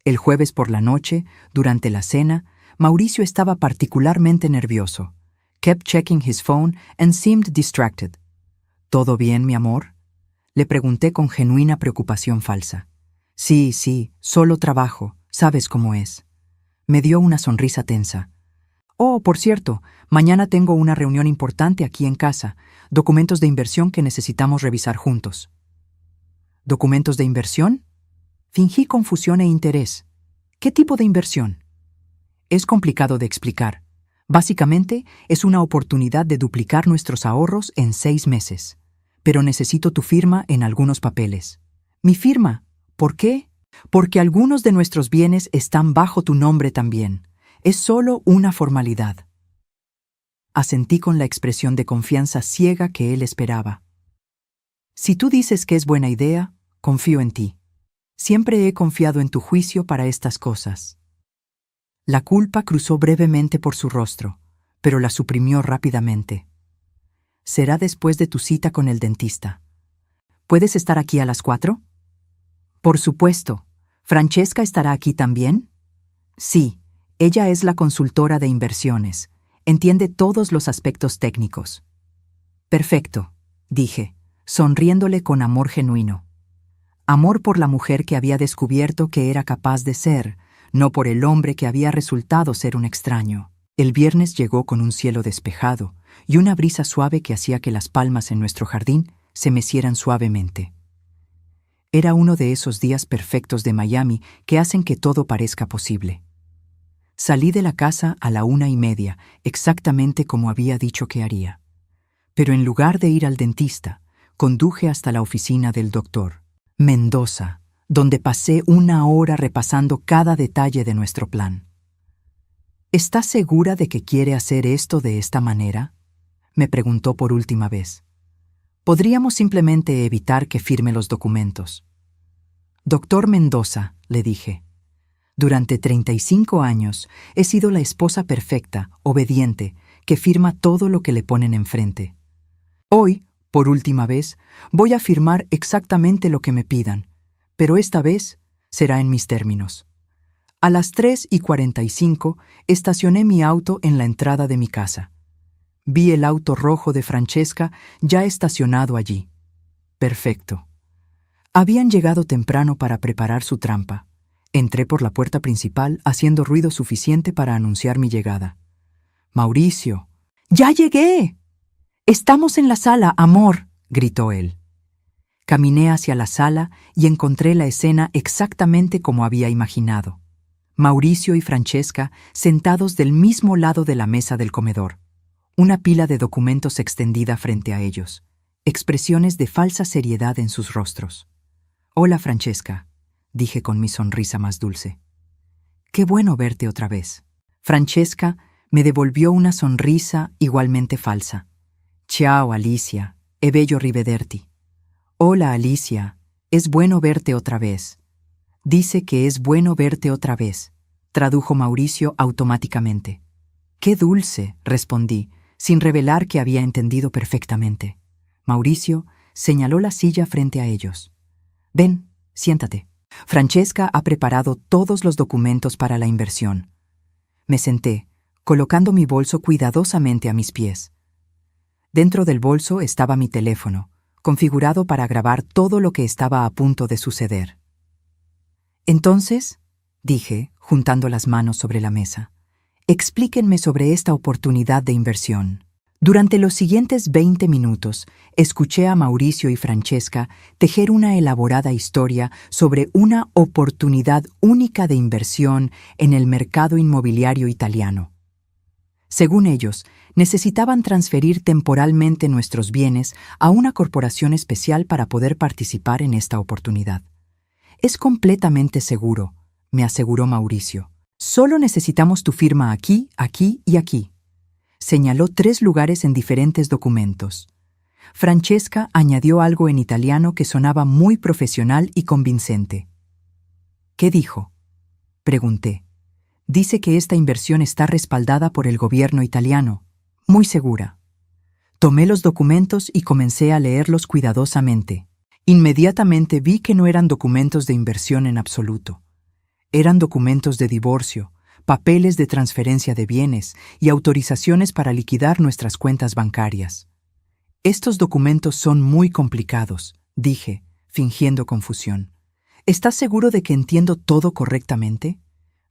El jueves por la noche, durante la cena, Mauricio estaba particularmente nervioso. Kept checking his phone and seemed distracted. «¿Todo bien, mi amor?», le pregunté con genuina preocupación falsa. Sí, solo trabajo, sabes cómo es». Me dio una sonrisa tensa. «Oh, por cierto, mañana tengo una reunión importante aquí en casa, documentos de inversión que necesitamos revisar juntos». «¿Documentos de inversión?». Fingí confusión e interés. «¿Qué tipo de inversión?». Es complicado de explicar. Básicamente, es una oportunidad de duplicar nuestros ahorros en 6 meses. Pero necesito tu firma en algunos papeles». «¿Mi firma? ¿Por qué?». «Porque algunos de nuestros bienes están bajo tu nombre también. Es solo una formalidad». Asentí con la expresión de confianza ciega que él esperaba. «Si tú dices que es buena idea, confío en ti. Siempre he confiado en tu juicio para estas cosas». La culpa cruzó brevemente por su rostro, pero la suprimió rápidamente. «Será después de tu cita con el dentista. ¿Puedes estar aquí a las 4? Por supuesto. ¿Francesca estará aquí también? Sí, ella es la consultora de inversiones. Entiende todos los aspectos técnicos. Perfecto, dije, sonriéndole con amor genuino. Amor por la mujer que había descubierto que era capaz de ser, no por el hombre que había resultado ser un extraño. El viernes llegó con un cielo despejado y una brisa suave que hacía que las palmas en nuestro jardín se mecieran suavemente. Era uno de esos días perfectos de Miami que hacen que todo parezca posible. Salí de la casa a la 1:30, exactamente como había dicho que haría. Pero en lugar de ir al dentista, conduje hasta la oficina del doctor Mendoza, donde pasé 1 hora repasando cada detalle de nuestro plan. ¿Estás segura de que quiere hacer esto de esta manera?, me preguntó por última vez. Podríamos simplemente evitar que firme los documentos. Doctor Mendoza, le dije, durante 35 años he sido la esposa perfecta, obediente, que firma todo lo que le ponen enfrente. Hoy, por última vez, voy a firmar exactamente lo que me pidan, pero esta vez será en mis términos. A las 3:45 estacioné mi auto en la entrada de mi casa. Vi el auto rojo de Francesca ya estacionado allí. Perfecto. Habían llegado temprano para preparar su trampa. Entré por la puerta principal haciendo ruido suficiente para anunciar mi llegada. «Mauricio». «¡Ya llegué! Estamos en la sala, amor», gritó él. Caminé hacia la sala y encontré la escena exactamente como había imaginado. Mauricio y Francesca sentados del mismo lado de la mesa del comedor. Una pila de documentos extendida frente a ellos. Expresiones de falsa seriedad en sus rostros. «Hola, Francesca», dije con mi sonrisa más dulce. «Qué bueno verte otra vez». Francesca me devolvió una sonrisa igualmente falsa. «Ciao, Alicia, è bello rivederti». «Hola, Alicia, es bueno verte otra vez». «Dice que es bueno verte otra vez», tradujo Mauricio automáticamente. «Qué dulce», respondí, sin revelar que había entendido perfectamente. Mauricio señaló la silla frente a ellos. «Ven, siéntate. Francesca ha preparado todos los documentos para la inversión». Me senté, colocando mi bolso cuidadosamente a mis pies. Dentro del bolso estaba mi teléfono, configurado para grabar todo lo que estaba a punto de suceder. «Entonces», dije, juntando las manos sobre la mesa, «explíquenme sobre esta oportunidad de inversión». Durante los siguientes 20 minutos, escuché a Mauricio y Francesca tejer una elaborada historia sobre una oportunidad única de inversión en el mercado inmobiliario italiano. Según ellos, necesitaban transferir temporalmente nuestros bienes a una corporación especial para poder participar en esta oportunidad. «Es completamente seguro», me aseguró Mauricio. «Solo necesitamos tu firma aquí, aquí y aquí». Señaló 3 lugares en diferentes documentos. Francesca añadió algo en italiano que sonaba muy profesional y convincente. «¿Qué dijo?», pregunté. «Dice que esta inversión está respaldada por el gobierno italiano. Muy segura». Tomé los documentos y comencé a leerlos cuidadosamente. Inmediatamente vi que no eran documentos de inversión en absoluto. Eran documentos de divorcio, papeles de transferencia de bienes y autorizaciones para liquidar nuestras cuentas bancarias. «Estos documentos son muy complicados», dije, fingiendo confusión. «¿Estás seguro de que entiendo todo correctamente?».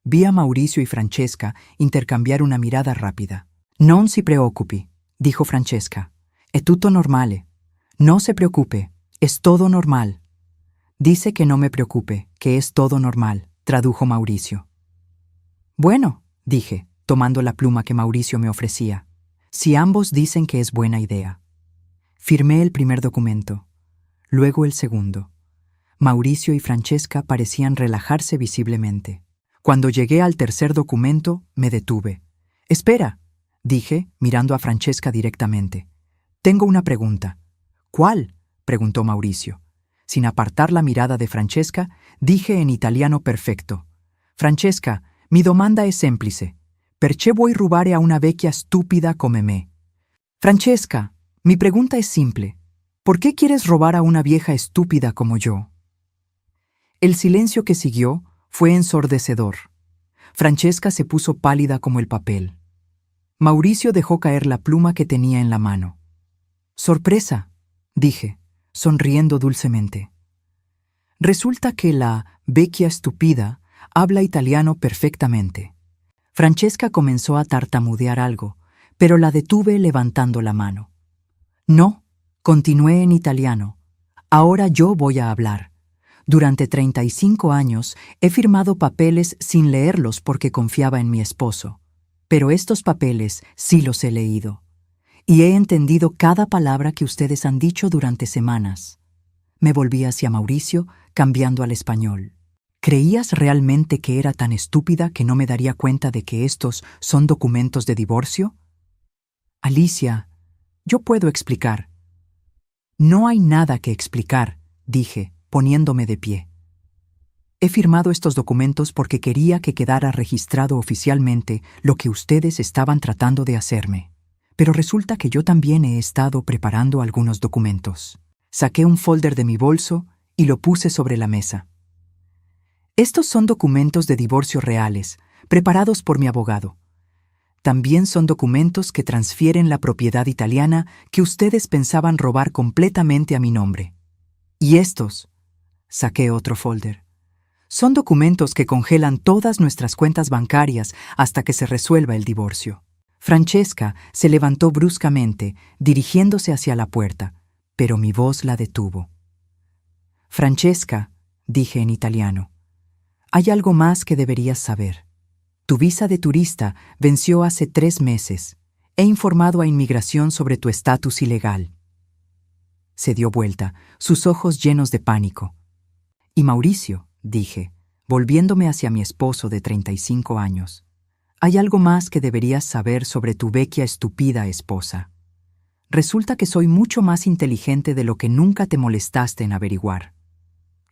Vi a Mauricio y Francesca intercambiar una mirada rápida. «Non si preoccupi», dijo Francesca. «È tutto normale». «No se preocupe, es todo normal». «Dice que no me preocupe, que es todo normal», tradujo Mauricio. «Bueno», dije, tomando la pluma que Mauricio me ofrecía, «si ambos dicen que es buena idea». Firmé el primer documento, luego el segundo. Mauricio y Francesca parecían relajarse visiblemente. Cuando llegué al tercer documento, me detuve. «Espera», dije, mirando a Francesca directamente. «Tengo una pregunta». «¿Cuál?», preguntó Mauricio. Sin apartar la mirada de Francesca, dije en italiano perfecto. «Francesca, mi domanda è semplice. Perché vuoi rubare a una vecchia stupida come me?» «Francesca, mi pregunta es simple. ¿Por qué quieres robar a una vieja estúpida como yo? El silencio que siguió fue ensordecedor. Francesca se puso pálida como el papel. Mauricio dejó caer la pluma que tenía en la mano. «Sorpresa», dije, sonriendo dulcemente. Resulta que la vecchia estúpida habla italiano perfectamente. Francesca comenzó a tartamudear algo, pero la detuve levantando la mano. «No», continué en italiano. «Ahora yo voy a hablar. Durante 35 años he firmado papeles sin leerlos porque confiaba en mi esposo. Pero estos papeles sí los he leído. Y he entendido cada palabra que ustedes han dicho durante semanas». Me volví hacia Mauricio, cambiando al español. ¿Creías realmente que era tan estúpida que no me daría cuenta de que estos son documentos de divorcio? Alicia, yo puedo explicar. No hay nada que explicar, dije, poniéndome de pie. He firmado estos documentos porque quería que quedara registrado oficialmente lo que ustedes estaban tratando de hacerme. Pero resulta que yo también he estado preparando algunos documentos. Saqué un folder de mi bolso y lo puse sobre la mesa. Estos son documentos de divorcio reales, preparados por mi abogado. También son documentos que transfieren la propiedad italiana que ustedes pensaban robar completamente a mi nombre. Y estos, saqué otro folder, son documentos que congelan todas nuestras cuentas bancarias hasta que se resuelva el divorcio. Francesca se levantó bruscamente, dirigiéndose hacia la puerta, pero mi voz la detuvo. Francesca, dije en italiano, hay algo más que deberías saber. Tu visa de turista venció hace 3 meses. He informado a Inmigración sobre tu estatus ilegal. Se dio vuelta, sus ojos llenos de pánico. Y Mauricio, dije, volviéndome hacia mi esposo de 35 años, hay algo más que deberías saber sobre tu vecchia estúpida esposa. Resulta que soy mucho más inteligente de lo que nunca te molestaste en averiguar.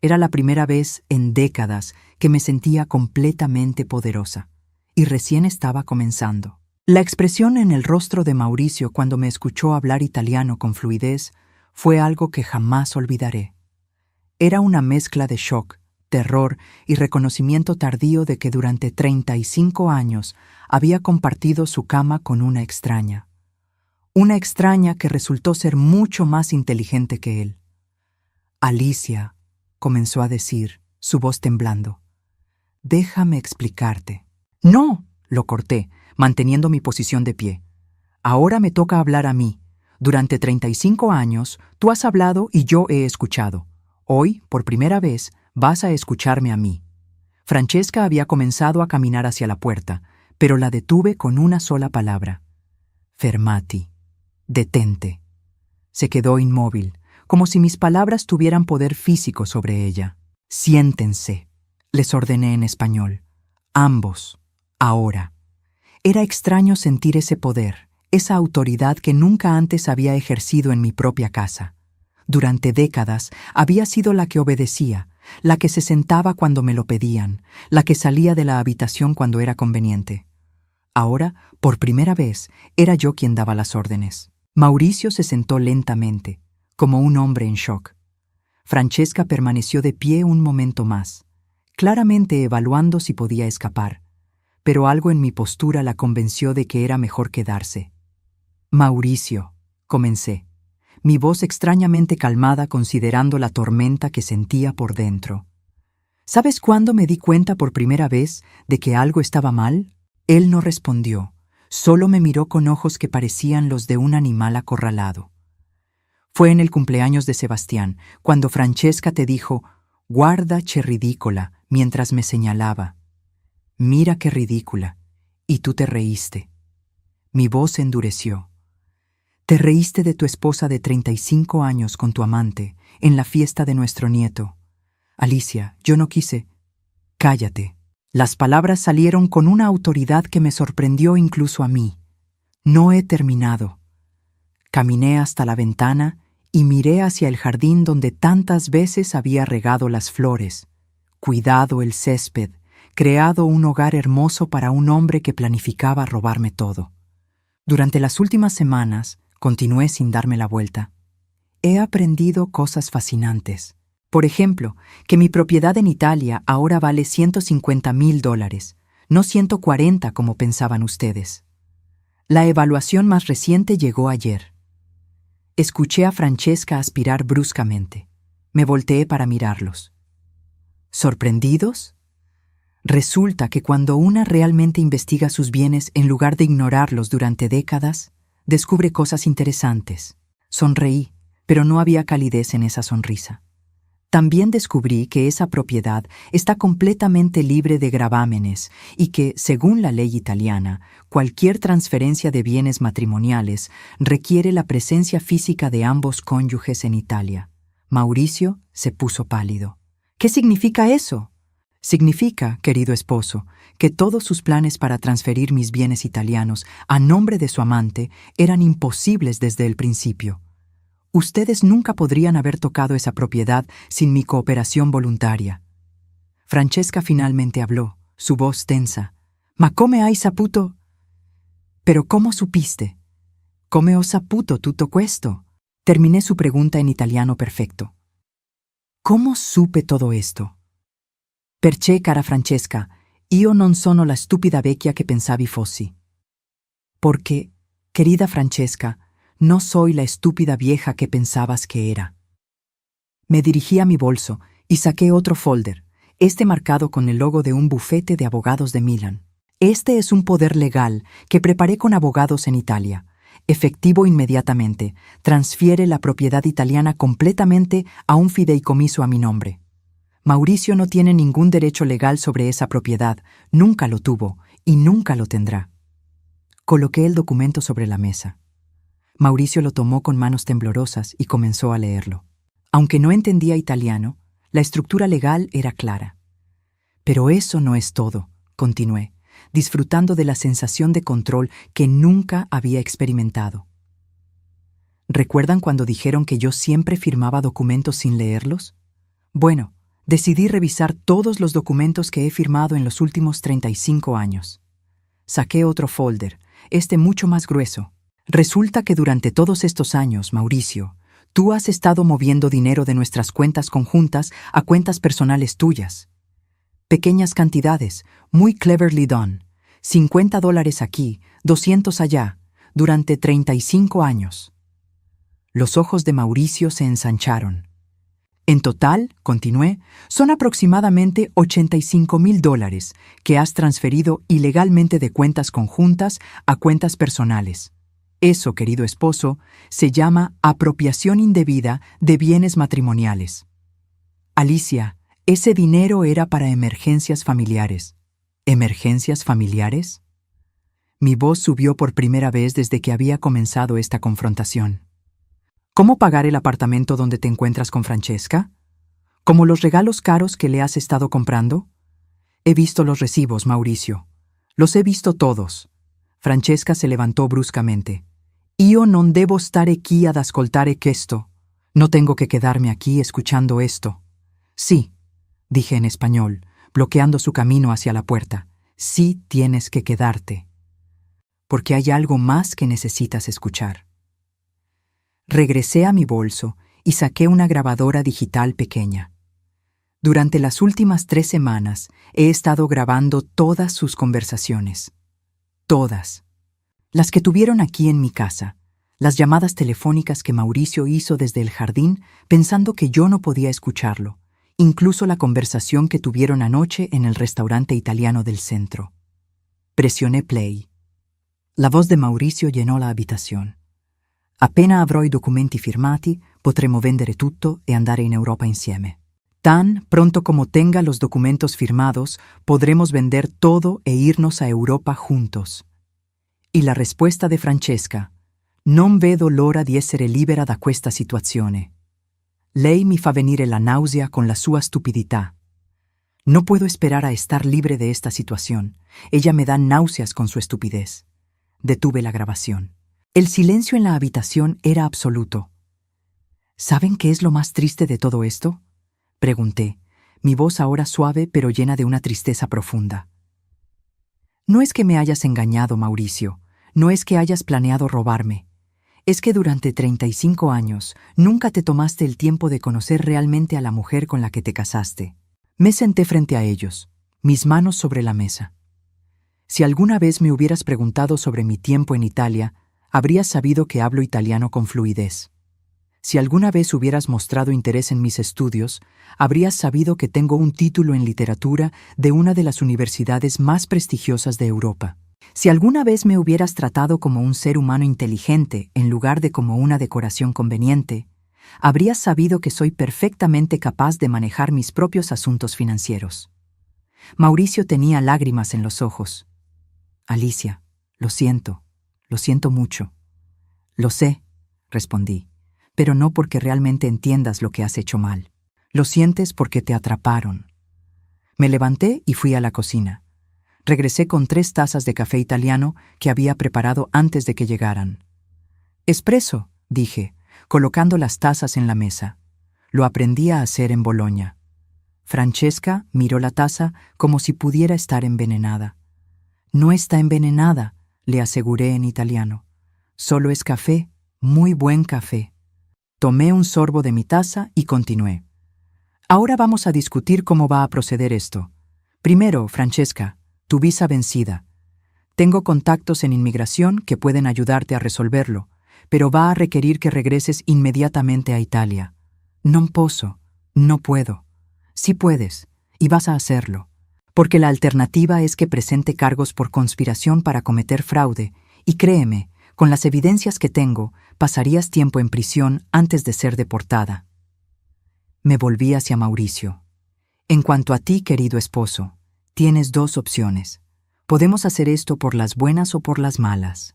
Era la primera vez en décadas que me sentía completamente poderosa, y recién estaba comenzando. La expresión en el rostro de Mauricio cuando me escuchó hablar italiano con fluidez fue algo que jamás olvidaré. Era una mezcla de shock, terror y reconocimiento tardío de que durante 35 años había compartido su cama con una extraña. Una extraña que resultó ser mucho más inteligente que él. Alicia, comenzó a decir, su voz temblando. Déjame explicarte. No, lo corté, manteniendo mi posición de pie. Ahora me toca hablar a mí. Durante 35 años, tú has hablado y yo he escuchado. Hoy, por primera vez, vas a escucharme a mí. Francesca había comenzado a caminar hacia la puerta, pero la detuve con una sola palabra. Fermati. Detente. Se quedó inmóvil, como si mis palabras tuvieran poder físico sobre ella. Siéntense, les ordené en español. Ambos, ahora. Era extraño sentir ese poder, esa autoridad que nunca antes había ejercido en mi propia casa. Durante décadas había sido la que obedecía, la que se sentaba cuando me lo pedían, la que salía de la habitación cuando era conveniente. Ahora, por primera vez, era yo quien daba las órdenes. Mauricio se sentó lentamente, como un hombre en shock. Francesca permaneció de pie un momento más, claramente evaluando si podía escapar, pero algo en mi postura la convenció de que era mejor quedarse. Mauricio, comencé, mi voz extrañamente calmada considerando la tormenta que sentía por dentro. ¿Sabes cuándo me di cuenta por primera vez de que algo estaba mal? Él no respondió, solo me miró con ojos que parecían los de un animal acorralado. Fue en el cumpleaños de Sebastián, cuando Francesca te dijo, «Guarda che ridícola», mientras me señalaba. «Mira qué ridícula», y tú te reíste. Mi voz endureció. Te reíste de tu esposa de 35 años con tu amante, en la fiesta de nuestro nieto. Alicia, yo no quise. Cállate. Las palabras salieron con una autoridad que me sorprendió incluso a mí. No he terminado. Caminé hasta la ventana y miré hacia el jardín donde tantas veces había regado las flores, cuidado el césped, creado un hogar hermoso para un hombre que planificaba robarme todo. Durante las últimas semanas, continué sin darme la vuelta. he aprendido cosas fascinantes. Por ejemplo, que mi propiedad en Italia ahora vale $150,000, no 140 como pensaban ustedes. La evaluación más reciente llegó ayer. Escuché a Francesca aspirar bruscamente. Me volteé para mirarlos. ¿Sorprendidos? Resulta que cuando una realmente investiga sus bienes en lugar de ignorarlos durante décadas, descubre cosas interesantes. Sonreí, pero no había calidez en esa sonrisa. También descubrí que esa propiedad está completamente libre de gravámenes y que, según la ley italiana, cualquier transferencia de bienes matrimoniales requiere la presencia física de ambos cónyuges en Italia. Mauricio se puso pálido. ¿Qué significa eso? Significa, querido esposo, que todos sus planes para transferir mis bienes italianos a nombre de su amante eran imposibles desde el principio. Ustedes nunca podrían haber tocado esa propiedad sin mi cooperación voluntaria. Francesca finalmente habló, su voz tensa. «Ma come hai saputo?» «¿Pero cómo supiste?» «Come ho saputo tutto questo?» Terminé su pregunta en italiano perfecto. «¿Cómo supe todo esto?» «Perché, cara Francesca, io non sono la stupida vecchia che pensavi fossi». «Porque, querida Francesca, no soy la estúpida vieja que pensabas que era». Me dirigí a mi bolso y saqué otro folder, este marcado con el logo de un bufete de abogados de Milán. Este es un poder legal que preparé con abogados en Italia. Efectivo inmediatamente, transfiere la propiedad italiana completamente a un fideicomiso a mi nombre. Mauricio no tiene ningún derecho legal sobre esa propiedad, nunca lo tuvo y nunca lo tendrá. Coloqué el documento sobre la mesa. Mauricio lo tomó con manos temblorosas y comenzó a leerlo. Aunque no entendía italiano, la estructura legal era clara. «Pero eso no es todo», continué, disfrutando de la sensación de control que nunca había experimentado. ¿Recuerdan cuando dijeron que yo siempre firmaba documentos sin leerlos? Bueno, decidí revisar todos los documentos que he firmado en los últimos 35 años. Saqué otro folder, este mucho más grueso. Resulta que durante todos estos años, Mauricio, tú has estado moviendo dinero de nuestras cuentas conjuntas a cuentas personales tuyas. Pequeñas cantidades, muy cleverly done. $50 aquí, 200 allá, durante 35 años. Los ojos de Mauricio se ensancharon. En total, continué, son aproximadamente $85,000 que has transferido ilegalmente de cuentas conjuntas a cuentas personales. Eso, querido esposo, se llama apropiación indebida de bienes matrimoniales. Alicia, ese dinero era para emergencias familiares. ¿Emergencias familiares? Mi voz subió por primera vez desde que había comenzado esta confrontación. ¿Cómo pagar el apartamento donde te encuentras con Francesca? ¿Como los regalos caros que le has estado comprando? He visto los recibos, Mauricio. Los he visto todos. Francesca se levantó bruscamente. Io non devo stare qui ad ascoltare questo. No tengo que quedarme aquí escuchando esto. Sí, dije en español, bloqueando su camino hacia la puerta. Sí tienes que quedarte. Porque hay algo más que necesitas escuchar. Regresé a mi bolso y saqué una grabadora digital pequeña. Durante las últimas 3 semanas he estado grabando todas sus conversaciones. Todas. Las que tuvieron aquí en mi casa, las llamadas telefónicas que Mauricio hizo desde el jardín pensando que yo no podía escucharlo, incluso la conversación que tuvieron anoche en el restaurante italiano del centro. Presioné play. La voz de Mauricio llenò la habitazione. Appena avrò i documenti firmati, potremo vendere tutto e andare in Europa insieme. Tan pronto como tenga los documentos firmados, podremos vender todo e irnos a Europa juntos. Y la respuesta de Francesca: «Non vedo l'ora di essere libera da questa situazione. Lei mi fa venire la nausea con la sua stupidità. No puedo esperar a estar libre de esta situación. Ella me da náuseas con su estupidez». Detuve la grabación. El silencio en la habitación era absoluto. ¿Saben qué es lo más triste de todo esto?, pregunté, mi voz ahora suave pero llena de una tristeza profunda. No es que me hayas engañado, Mauricio. No es que hayas planeado robarme. es que durante 35 años nunca te tomaste el tiempo de conocer realmente a la mujer con la que te casaste. Me senté frente a ellos, mis manos sobre la mesa. Si alguna vez me hubieras preguntado sobre mi tiempo en Italia, habrías sabido que hablo italiano con fluidez. Si alguna vez hubieras mostrado interés en mis estudios, habrías sabido que tengo un título en literatura de una de las universidades más prestigiosas de Europa. Si alguna vez me hubieras tratado como un ser humano inteligente en lugar de como una decoración conveniente, habrías sabido que soy perfectamente capaz de manejar mis propios asuntos financieros. Mauricio tenía lágrimas en los ojos. Alicia, lo siento mucho. Lo sé, respondí, pero no porque realmente entiendas lo que has hecho mal. Lo sientes porque te atraparon. Me levanté y fui a la cocina. Regresé con 3 tazas de café italiano que había preparado antes de que llegaran. «Espresso», dije, colocando las tazas en la mesa. Lo aprendí a hacer en Bolonia. Francesca miró la taza como si pudiera estar envenenada. «No está envenenada», le aseguré en italiano. «Solo es café, muy buen café». Tomé un sorbo de mi taza y continué. «Ahora vamos a discutir cómo va a proceder esto. Primero, Francesca, tu visa vencida. Tengo contactos en inmigración que pueden ayudarte a resolverlo, pero va a requerir que regreses inmediatamente a Italia. Non posso, no puedo. Sí puedes, y vas a hacerlo, porque la alternativa es que presente cargos por conspiración para cometer fraude, y créeme, con las evidencias que tengo, pasarías tiempo en prisión antes de ser deportada». Me volví hacia Mauricio. «En cuanto a ti, querido esposo, tienes 2 opciones. Podemos hacer esto por las buenas o por las malas».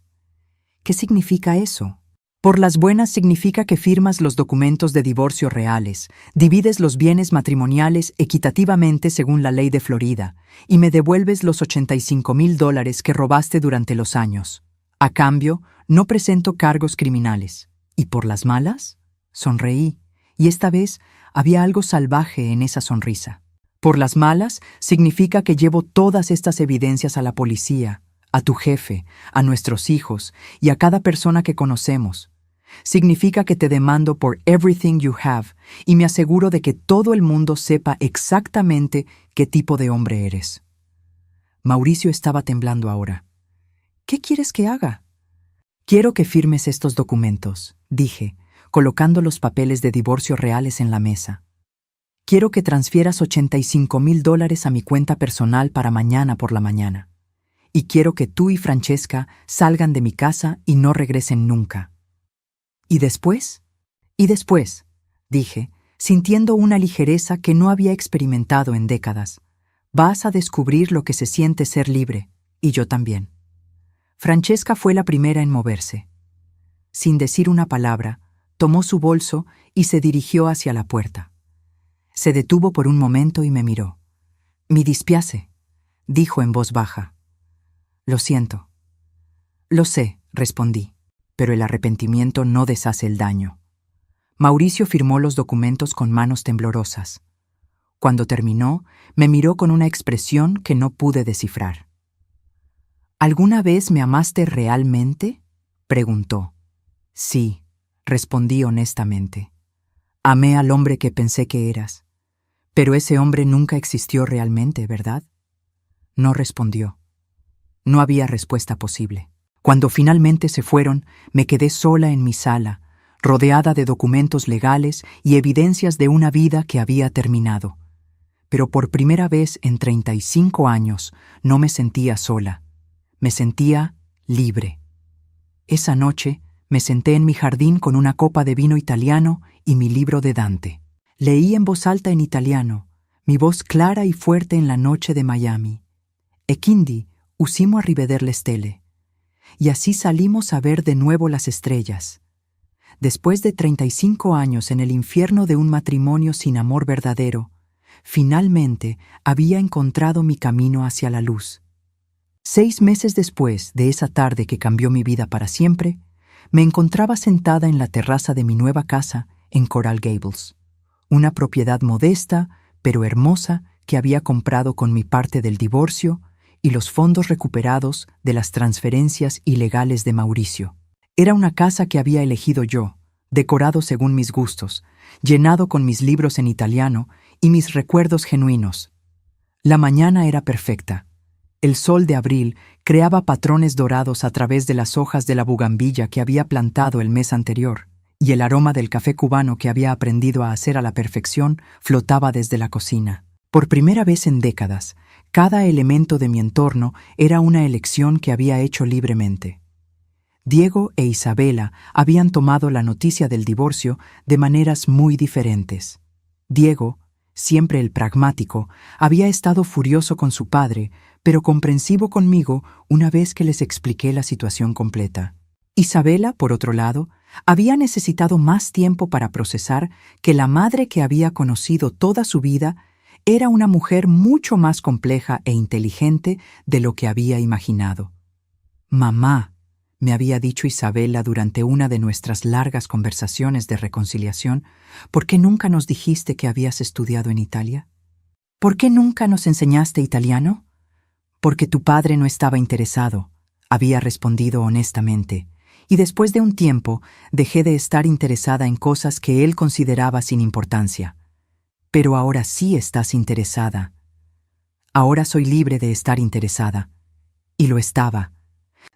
«¿Qué significa eso?» «Por las buenas significa que firmas los documentos de divorcio reales, divides los bienes matrimoniales equitativamente según la ley de Florida y me devuelves los $85,000 que robaste durante los años. A cambio, no presento cargos criminales». «¿Y por las malas?» Sonreí, y esta vez había algo salvaje en esa sonrisa. «Por las malas significa que llevo todas estas evidencias a la policía, a tu jefe, a nuestros hijos y a cada persona que conocemos. Significa que te demando por everything you have y me aseguro de que todo el mundo sepa exactamente qué tipo de hombre eres». Mauricio estaba temblando ahora. «¿Qué quieres que haga?» «Quiero que firmes estos documentos», dije, colocando los papeles de divorcio reales en la mesa. «Quiero que transfieras $85,000 a mi cuenta personal para mañana por la mañana. Y quiero que tú y Francesca salgan de mi casa y no regresen nunca». «¿Y después?» «Y después», dije, sintiendo una ligereza que no había experimentado en décadas. «Vas a descubrir lo que se siente ser libre, y yo también». Francesca fue la primera en moverse. Sin decir una palabra, tomó su bolso y se dirigió hacia la puerta. Se detuvo por un momento y me miró. «Mi dispiace», dijo en voz baja. «Lo siento». «Lo sé», respondí, «pero el arrepentimiento no deshace el daño». Mauricio firmó los documentos con manos temblorosas. Cuando terminó, me miró con una expresión que no pude descifrar. «¿Alguna vez me amaste realmente?», preguntó. «Sí», respondí honestamente. «Amé al hombre que pensé que eras. Pero ese hombre nunca existió realmente, ¿verdad?». No respondió. No había respuesta posible. Cuando finalmente se fueron, me quedé sola en mi sala, rodeada de documentos legales y evidencias de una vida que había terminado. Pero por primera vez en 35 años no me sentía sola. Me sentía libre. Esa noche me senté en mi jardín con una copa de vino italiano y mi libro de Dante. Leí en voz alta en italiano, mi voz clara y fuerte en la noche de Miami. «E quindi uscimo a riveder le stelle». Y así salimos a ver de nuevo las estrellas. Después de 35 años en el infierno de un matrimonio sin amor verdadero, finalmente había encontrado mi camino hacia la luz. 6 meses después de esa tarde que cambió mi vida para siempre, me encontraba sentada en la terraza de mi nueva casa en Coral Gables, una propiedad modesta pero hermosa que había comprado con mi parte del divorcio y los fondos recuperados de las transferencias ilegales de Mauricio. Era una casa que había elegido yo, decorado según mis gustos, llenado con mis libros en italiano y mis recuerdos genuinos. La mañana era perfecta. El sol de abril creaba patrones dorados a través de las hojas de la bugambilla que había plantado el mes anterior, y el aroma del café cubano que había aprendido a hacer a la perfección flotaba desde la cocina. Por primera vez en décadas, cada elemento de mi entorno era una elección que había hecho libremente. Diego e Isabela habían tomado la noticia del divorcio de maneras muy diferentes. Diego, siempre el pragmático, había estado furioso con su padre, pero comprensivo conmigo una vez que les expliqué la situación completa. Isabela, por otro lado, había necesitado más tiempo para procesar que la madre que había conocido toda su vida era una mujer mucho más compleja e inteligente de lo que había imaginado. «Mamá», me había dicho Isabela durante una de nuestras largas conversaciones de reconciliación, ¿por qué nunca nos dijiste que habías estudiado en Italia? ¿Por qué nunca nos enseñaste italiano? Porque tu padre no estaba interesado, había respondido honestamente, y después de un tiempo dejé de estar interesada en cosas que él consideraba sin importancia. Pero ahora sí estás interesada. Ahora soy libre de estar interesada. Y lo estaba.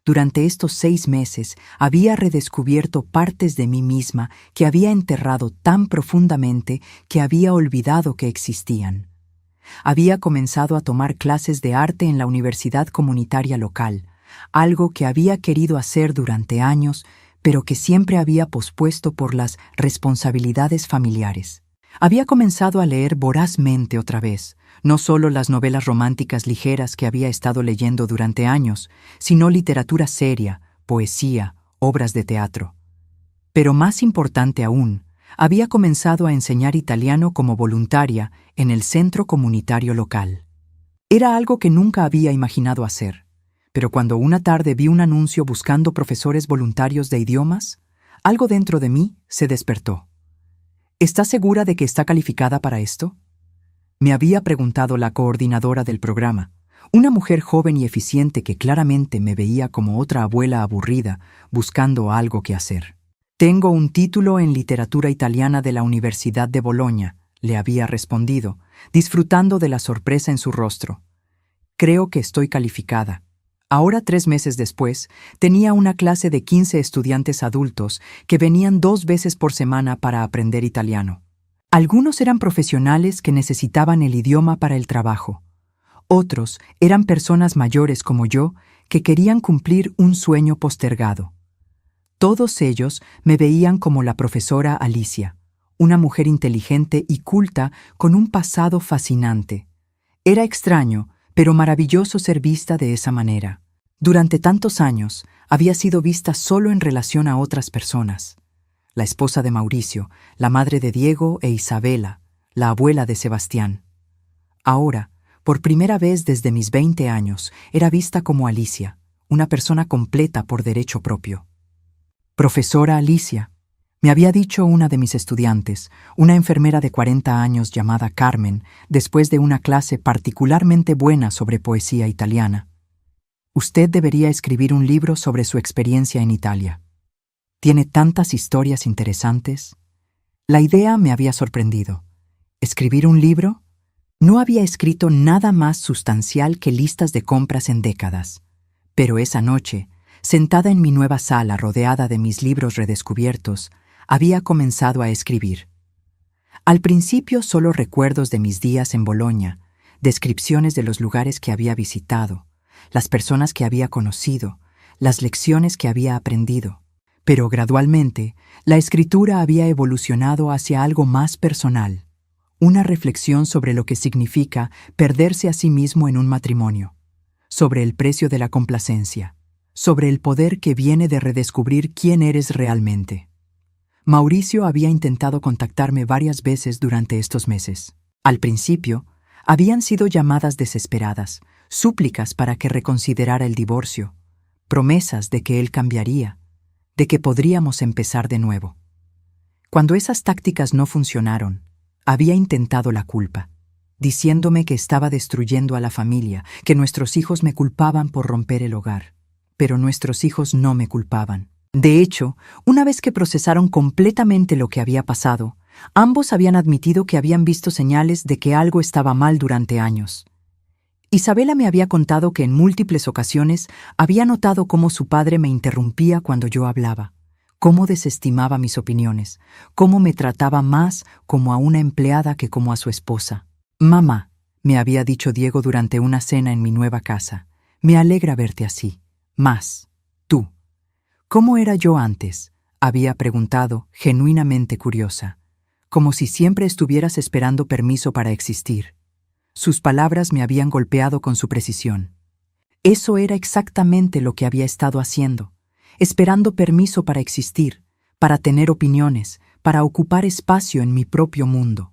Durante estos 6 meses había redescubierto partes de mí misma que había enterrado tan profundamente que había olvidado que existían. Había comenzado a tomar clases de arte en la universidad comunitaria local, algo que había querido hacer durante años, pero que siempre había pospuesto por las responsabilidades familiares. Había comenzado a leer vorazmente otra vez, no solo las novelas románticas ligeras que había estado leyendo durante años, sino literatura seria, poesía, obras de teatro. Pero más importante aún, había comenzado a enseñar italiano como voluntaria en el centro comunitario local. Era algo que nunca había imaginado hacer, pero cuando una tarde vi un anuncio buscando profesores voluntarios de idiomas, algo dentro de mí se despertó. ¿Estás segura de que está calificada para esto?, me había preguntado la coordinadora del programa, una mujer joven y eficiente que claramente me veía como otra abuela aburrida buscando algo que hacer. Tengo un título en literatura italiana de la Universidad de Bolonia, le había respondido, disfrutando de la sorpresa en su rostro. Creo que estoy calificada. Ahora, 3 meses después, tenía una clase de 15 estudiantes adultos que venían 2 veces por semana para aprender italiano. Algunos eran profesionales que necesitaban el idioma para el trabajo. Otros eran personas mayores como yo que querían cumplir un sueño postergado. Todos ellos me veían como la profesora Alicia, una mujer inteligente y culta con un pasado fascinante. Era extraño, pero maravilloso ser vista de esa manera. Durante tantos años había sido vista solo en relación a otras personas. La esposa de Mauricio, la madre de Diego e Isabela, la abuela de Sebastián. Ahora, por primera vez desde mis 20 años, era vista como Alicia, una persona completa por derecho propio. Profesora Alicia, me había dicho una de mis estudiantes, una enfermera de 40 años llamada Carmen, después de una clase particularmente buena sobre poesía italiana. Usted debería escribir un libro sobre su experiencia en Italia. Tiene tantas historias interesantes. La idea me había sorprendido. ¿Escribir un libro? No había escrito nada más sustancial que listas de compras en décadas. Pero esa noche, sentada en mi nueva sala rodeada de mis libros redescubiertos, había comenzado a escribir. Al principio solo recuerdos de mis días en Bolonia, descripciones de los lugares que había visitado, las personas que había conocido, las lecciones que había aprendido. Pero gradualmente, la escritura había evolucionado hacia algo más personal, una reflexión sobre lo que significa perderse a sí mismo en un matrimonio, sobre el precio de la complacencia, sobre el poder que viene de redescubrir quién eres realmente. Mauricio había intentado contactarme varias veces durante estos meses. Al principio, habían sido llamadas desesperadas, súplicas para que reconsiderara el divorcio, promesas de que él cambiaría, de que podríamos empezar de nuevo. Cuando esas tácticas no funcionaron, había intentado la culpa, diciéndome que estaba destruyendo a la familia, que nuestros hijos me culpaban por romper el hogar. Pero nuestros hijos no me culpaban. De hecho, una vez que procesaron completamente lo que había pasado, ambos habían admitido que habían visto señales de que algo estaba mal durante años. Isabela me había contado que en múltiples ocasiones había notado cómo su padre me interrumpía cuando yo hablaba, cómo desestimaba mis opiniones, cómo me trataba más como a una empleada que como a su esposa. «Mamá», me había dicho Diego durante una cena en mi nueva casa, «me alegra verte así. Más. Tú». «¿Cómo era yo antes?», había preguntado, genuinamente curiosa, como si siempre estuvieras esperando permiso para existir. Sus palabras me habían golpeado con su precisión. Eso era exactamente lo que había estado haciendo, esperando permiso para existir, para tener opiniones, para ocupar espacio en mi propio mundo.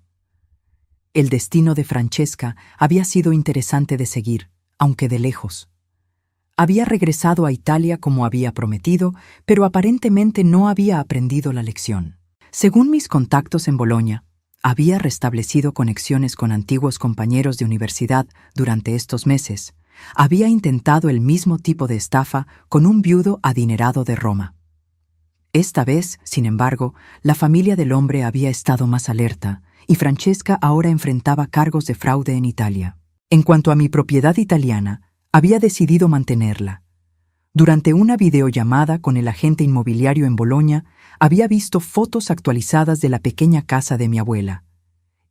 El destino de Francesca había sido interesante de seguir, aunque de lejos. Había regresado a Italia como había prometido, pero aparentemente no había aprendido la lección. Según mis contactos en Bolonia, había restablecido conexiones con antiguos compañeros de universidad durante estos meses. Había intentado el mismo tipo de estafa con un viudo adinerado de Roma. Esta vez, sin embargo, la familia del hombre había estado más alerta y Francesca ahora enfrentaba cargos de fraude en Italia. En cuanto a mi propiedad italiana, había decidido mantenerla. Durante una videollamada con el agente inmobiliario en Bolonia, había visto fotos actualizadas de la pequeña casa de mi abuela.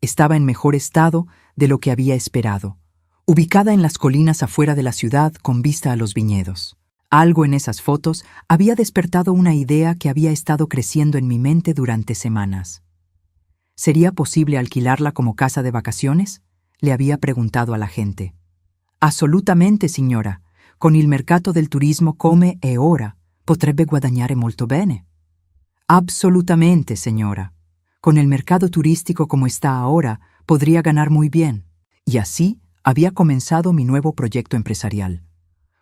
Estaba en mejor estado de lo que había esperado, ubicada en las colinas afuera de la ciudad con vista a los viñedos. Algo en esas fotos había despertado una idea que había estado creciendo en mi mente durante semanas. ¿Sería posible alquilarla como casa de vacaciones?, le había preguntado a la gente. «Assolutamente, signora. Con il mercato del turismo come è ora, potrebbe guadagnare molto bene». «Absolutamente, señora. Con el mercado turístico como está ahora, podría ganar muy bien». Y así había comenzado mi nuevo proyecto empresarial.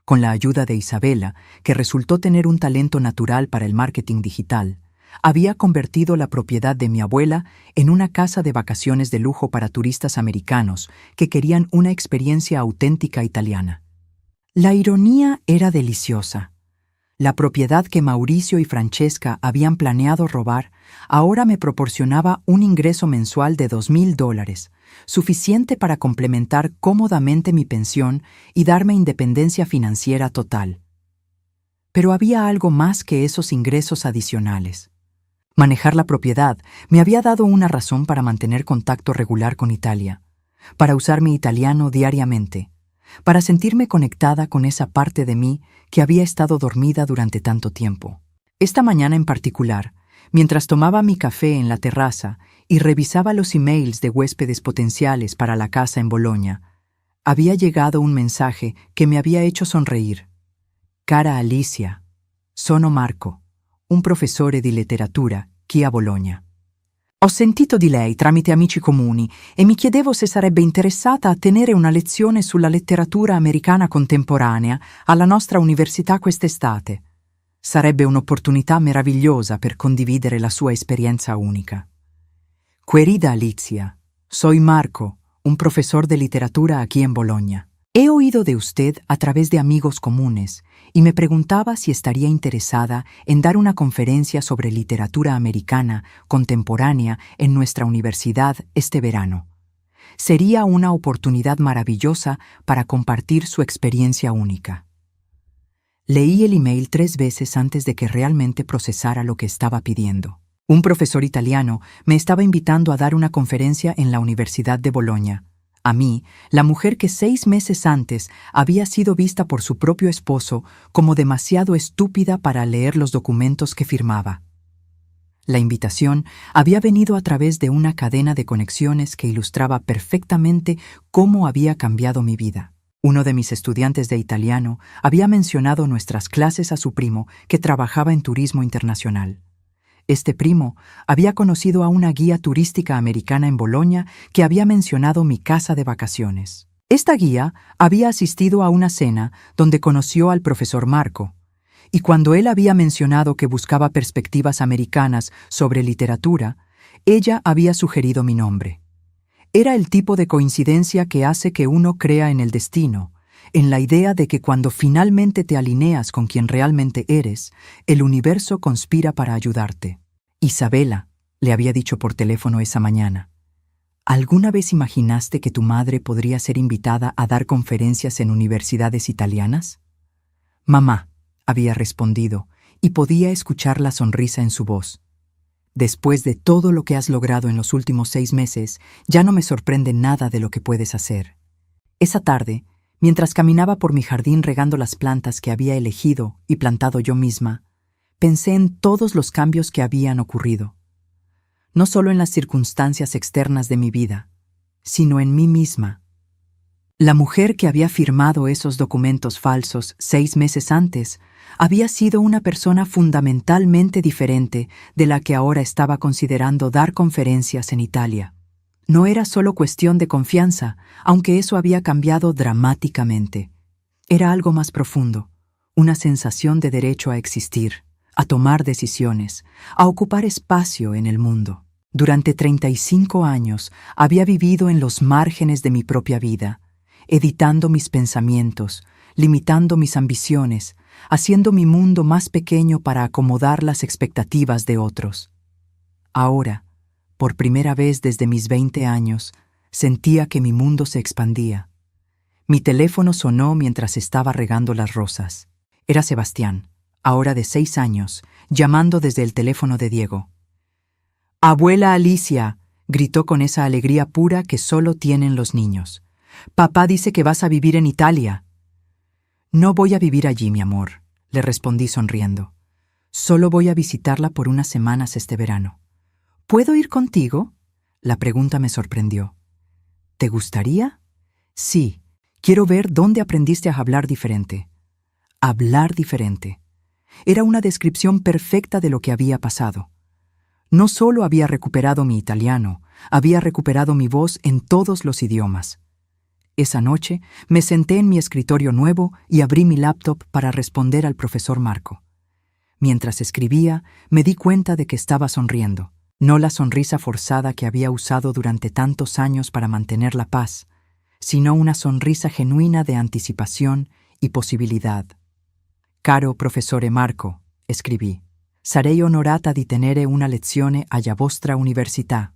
Con la ayuda de Isabela, que resultó tener un talento natural para el marketing digital, había convertido la propiedad de mi abuela en una casa de vacaciones de lujo para turistas americanos que querían una experiencia auténtica italiana. La ironía era deliciosa. La propiedad que Mauricio y Francesca habían planeado robar ahora me proporcionaba un ingreso mensual de $2,000, suficiente para complementar cómodamente mi pensión y darme independencia financiera total. Pero había algo más que esos ingresos adicionales. Manejar la propiedad me había dado una razón para mantener contacto regular con Italia, para usar mi italiano diariamente, para sentirme conectada con esa parte de mí que había estado dormida durante tanto tiempo. Esta mañana en particular, mientras tomaba mi café en la terraza y revisaba los emails de huéspedes potenciales para la casa en Bolonia, había llegado un mensaje que me había hecho sonreír. «Cara Alicia, sono Marco, un professore di letteratura qui a Bologna. Ho sentito di lei tramite amici comuni e mi chiedevo se sarebbe interessata a tenere una lezione sulla letteratura americana contemporanea alla nostra università quest'estate. Sarebbe un'opportunità meravigliosa per condividere la sua esperienza unica. Querida Alicia, soy Marco, un profesor de literatura aquí en Bologna. He oído de usted a través de amigos comunes y me preguntaba si estaría interesada en dar una conferencia sobre literatura americana contemporánea en nuestra universidad este verano. Sería una oportunidad maravillosa para compartir su experiencia única». Leí el email 3 veces antes de que realmente procesara lo que estaba pidiendo. Un profesor italiano me estaba invitando a dar una conferencia en la Universidad de Bolonia. A mí, la mujer que 6 meses antes había sido vista por su propio esposo como demasiado estúpida para leer los documentos que firmaba. La invitación había venido a través de una cadena de conexiones que ilustraba perfectamente cómo había cambiado mi vida. Uno de mis estudiantes de italiano había mencionado nuestras clases a su primo que trabajaba en turismo internacional. Este primo había conocido a una guía turística americana en Bolonia que había mencionado mi casa de vacaciones. Esta guía había asistido a una cena donde conoció al profesor Marco, y cuando él había mencionado que buscaba perspectivas americanas sobre literatura, ella había sugerido mi nombre. Era el tipo de coincidencia que hace que uno crea en el destino, en la idea de que cuando finalmente te alineas con quien realmente eres, el universo conspira para ayudarte. Isabela, le había dicho por teléfono esa mañana, ¿alguna vez imaginaste que tu madre podría ser invitada a dar conferencias en universidades italianas? Mamá, había respondido, y podía escuchar la sonrisa en su voz. Después de todo lo que has logrado en los últimos 6 meses, ya no me sorprende nada de lo que puedes hacer. Esa tarde, mientras caminaba por mi jardín regando las plantas que había elegido y plantado yo misma, pensé en todos los cambios que habían ocurrido. No solo en las circunstancias externas de mi vida, sino en mí misma. La mujer que había firmado esos documentos falsos 6 meses antes había sido una persona fundamentalmente diferente de la que ahora estaba considerando dar conferencias en Italia. No era solo cuestión de confianza, aunque eso había cambiado dramáticamente. Era algo más profundo, una sensación de derecho a existir, a tomar decisiones, a ocupar espacio en el mundo. Durante 35 años había vivido en los márgenes de mi propia vida, editando mis pensamientos, limitando mis ambiciones, haciendo mi mundo más pequeño para acomodar las expectativas de otros. Ahora, por primera vez desde mis 20 años, sentía que mi mundo se expandía. Mi teléfono sonó mientras estaba regando las rosas. Era Sebastián, ahora de 6 años, llamando desde el teléfono de Diego. «Abuela Alicia», gritó con esa alegría pura que solo tienen los niños. «Papá dice que vas a vivir en Italia». «No voy a vivir allí, mi amor», le respondí sonriendo. «Solo voy a visitarla por unas semanas este verano». «¿Puedo ir contigo?», la pregunta me sorprendió. «¿Te gustaría?». «Sí, quiero ver dónde aprendiste a hablar diferente». Hablar diferente. Era una descripción perfecta de lo que había pasado. No solo había recuperado mi italiano, había recuperado mi voz en todos los idiomas. Esa noche me senté en mi escritorio nuevo y abrí mi laptop para responder al profesor Marco. Mientras escribía, me di cuenta de que estaba sonriendo, no la sonrisa forzada que había usado durante tantos años para mantener la paz, sino una sonrisa genuina de anticipación y posibilidad. «Caro professore Marco», escribí, «sarei onorata di tenere una lezione alla vostra università.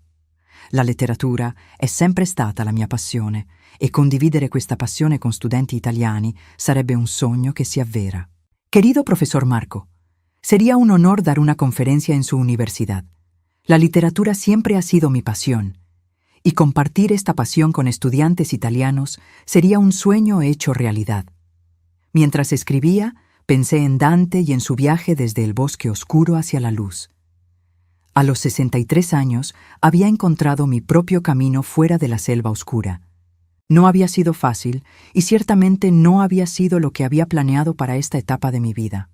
La letteratura è sempre stata la mia passione e condividere questa passione con studenti italiani sarebbe un sogno che si avvera». «Querido profesor Marco, sería un honor dar una conferencia en su universidad. La literatura siempre ha sido mi pasión, y compartir esta pasión con estudiantes italianos sería un sueño hecho realidad». Mientras escribía, pensé en Dante y en su viaje desde el bosque oscuro hacia la luz. A los 63 años había encontrado mi propio camino fuera de la selva oscura. No había sido fácil y ciertamente no había sido lo que había planeado para esta etapa de mi vida,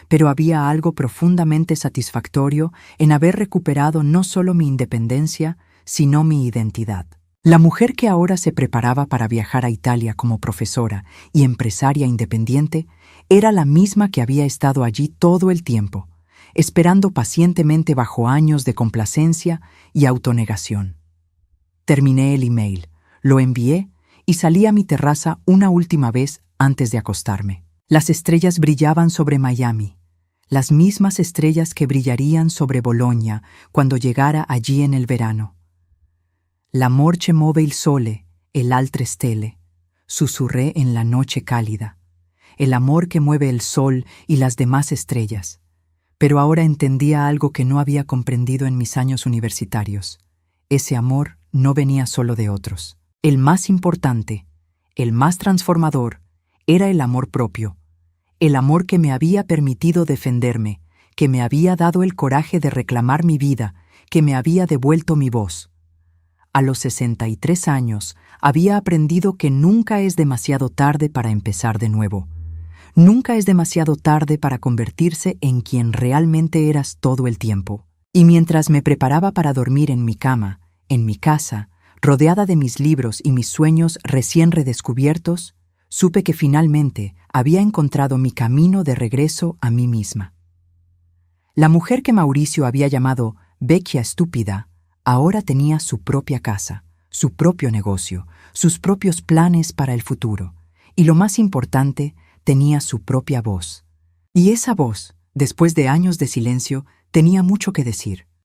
pero había algo profundamente satisfactorio en haber recuperado no solo mi independencia, sino mi identidad. La mujer que ahora se preparaba para viajar a Italia como profesora y empresaria independiente era la misma que había estado allí todo el tiempo, esperando pacientemente bajo años de complacencia y autonegación. Terminé el email, lo envié y salí a mi terraza una última vez antes de acostarme. Las estrellas brillaban sobre Miami, las mismas estrellas que brillarían sobre Bologna cuando llegara allí en el verano. «L'amor che muove il sole e l'altre stelle», susurré en la noche cálida. El amor que mueve el sol y las demás estrellas. Pero ahora entendía algo que no había comprendido en mis años universitarios. Ese amor no venía solo de otros. El más importante, el más transformador, era el amor propio. El amor que me había permitido defenderme, que me había dado el coraje de reclamar mi vida, que me había devuelto mi voz. A los 63 años había aprendido que nunca es demasiado tarde para empezar de nuevo. Nunca es demasiado tarde para convertirse en quien realmente eras todo el tiempo. Y mientras me preparaba para dormir en mi cama, en mi casa, rodeada de mis libros y mis sueños recién redescubiertos, supe que finalmente había encontrado mi camino de regreso a mí misma. La mujer que Mauricio había llamado vecchia estúpida ahora tenía su propia casa, su propio negocio, sus propios planes para el futuro, Y lo más importante, tenía su propia voz. Y esa voz, después de años de silencio, tenía mucho que decir.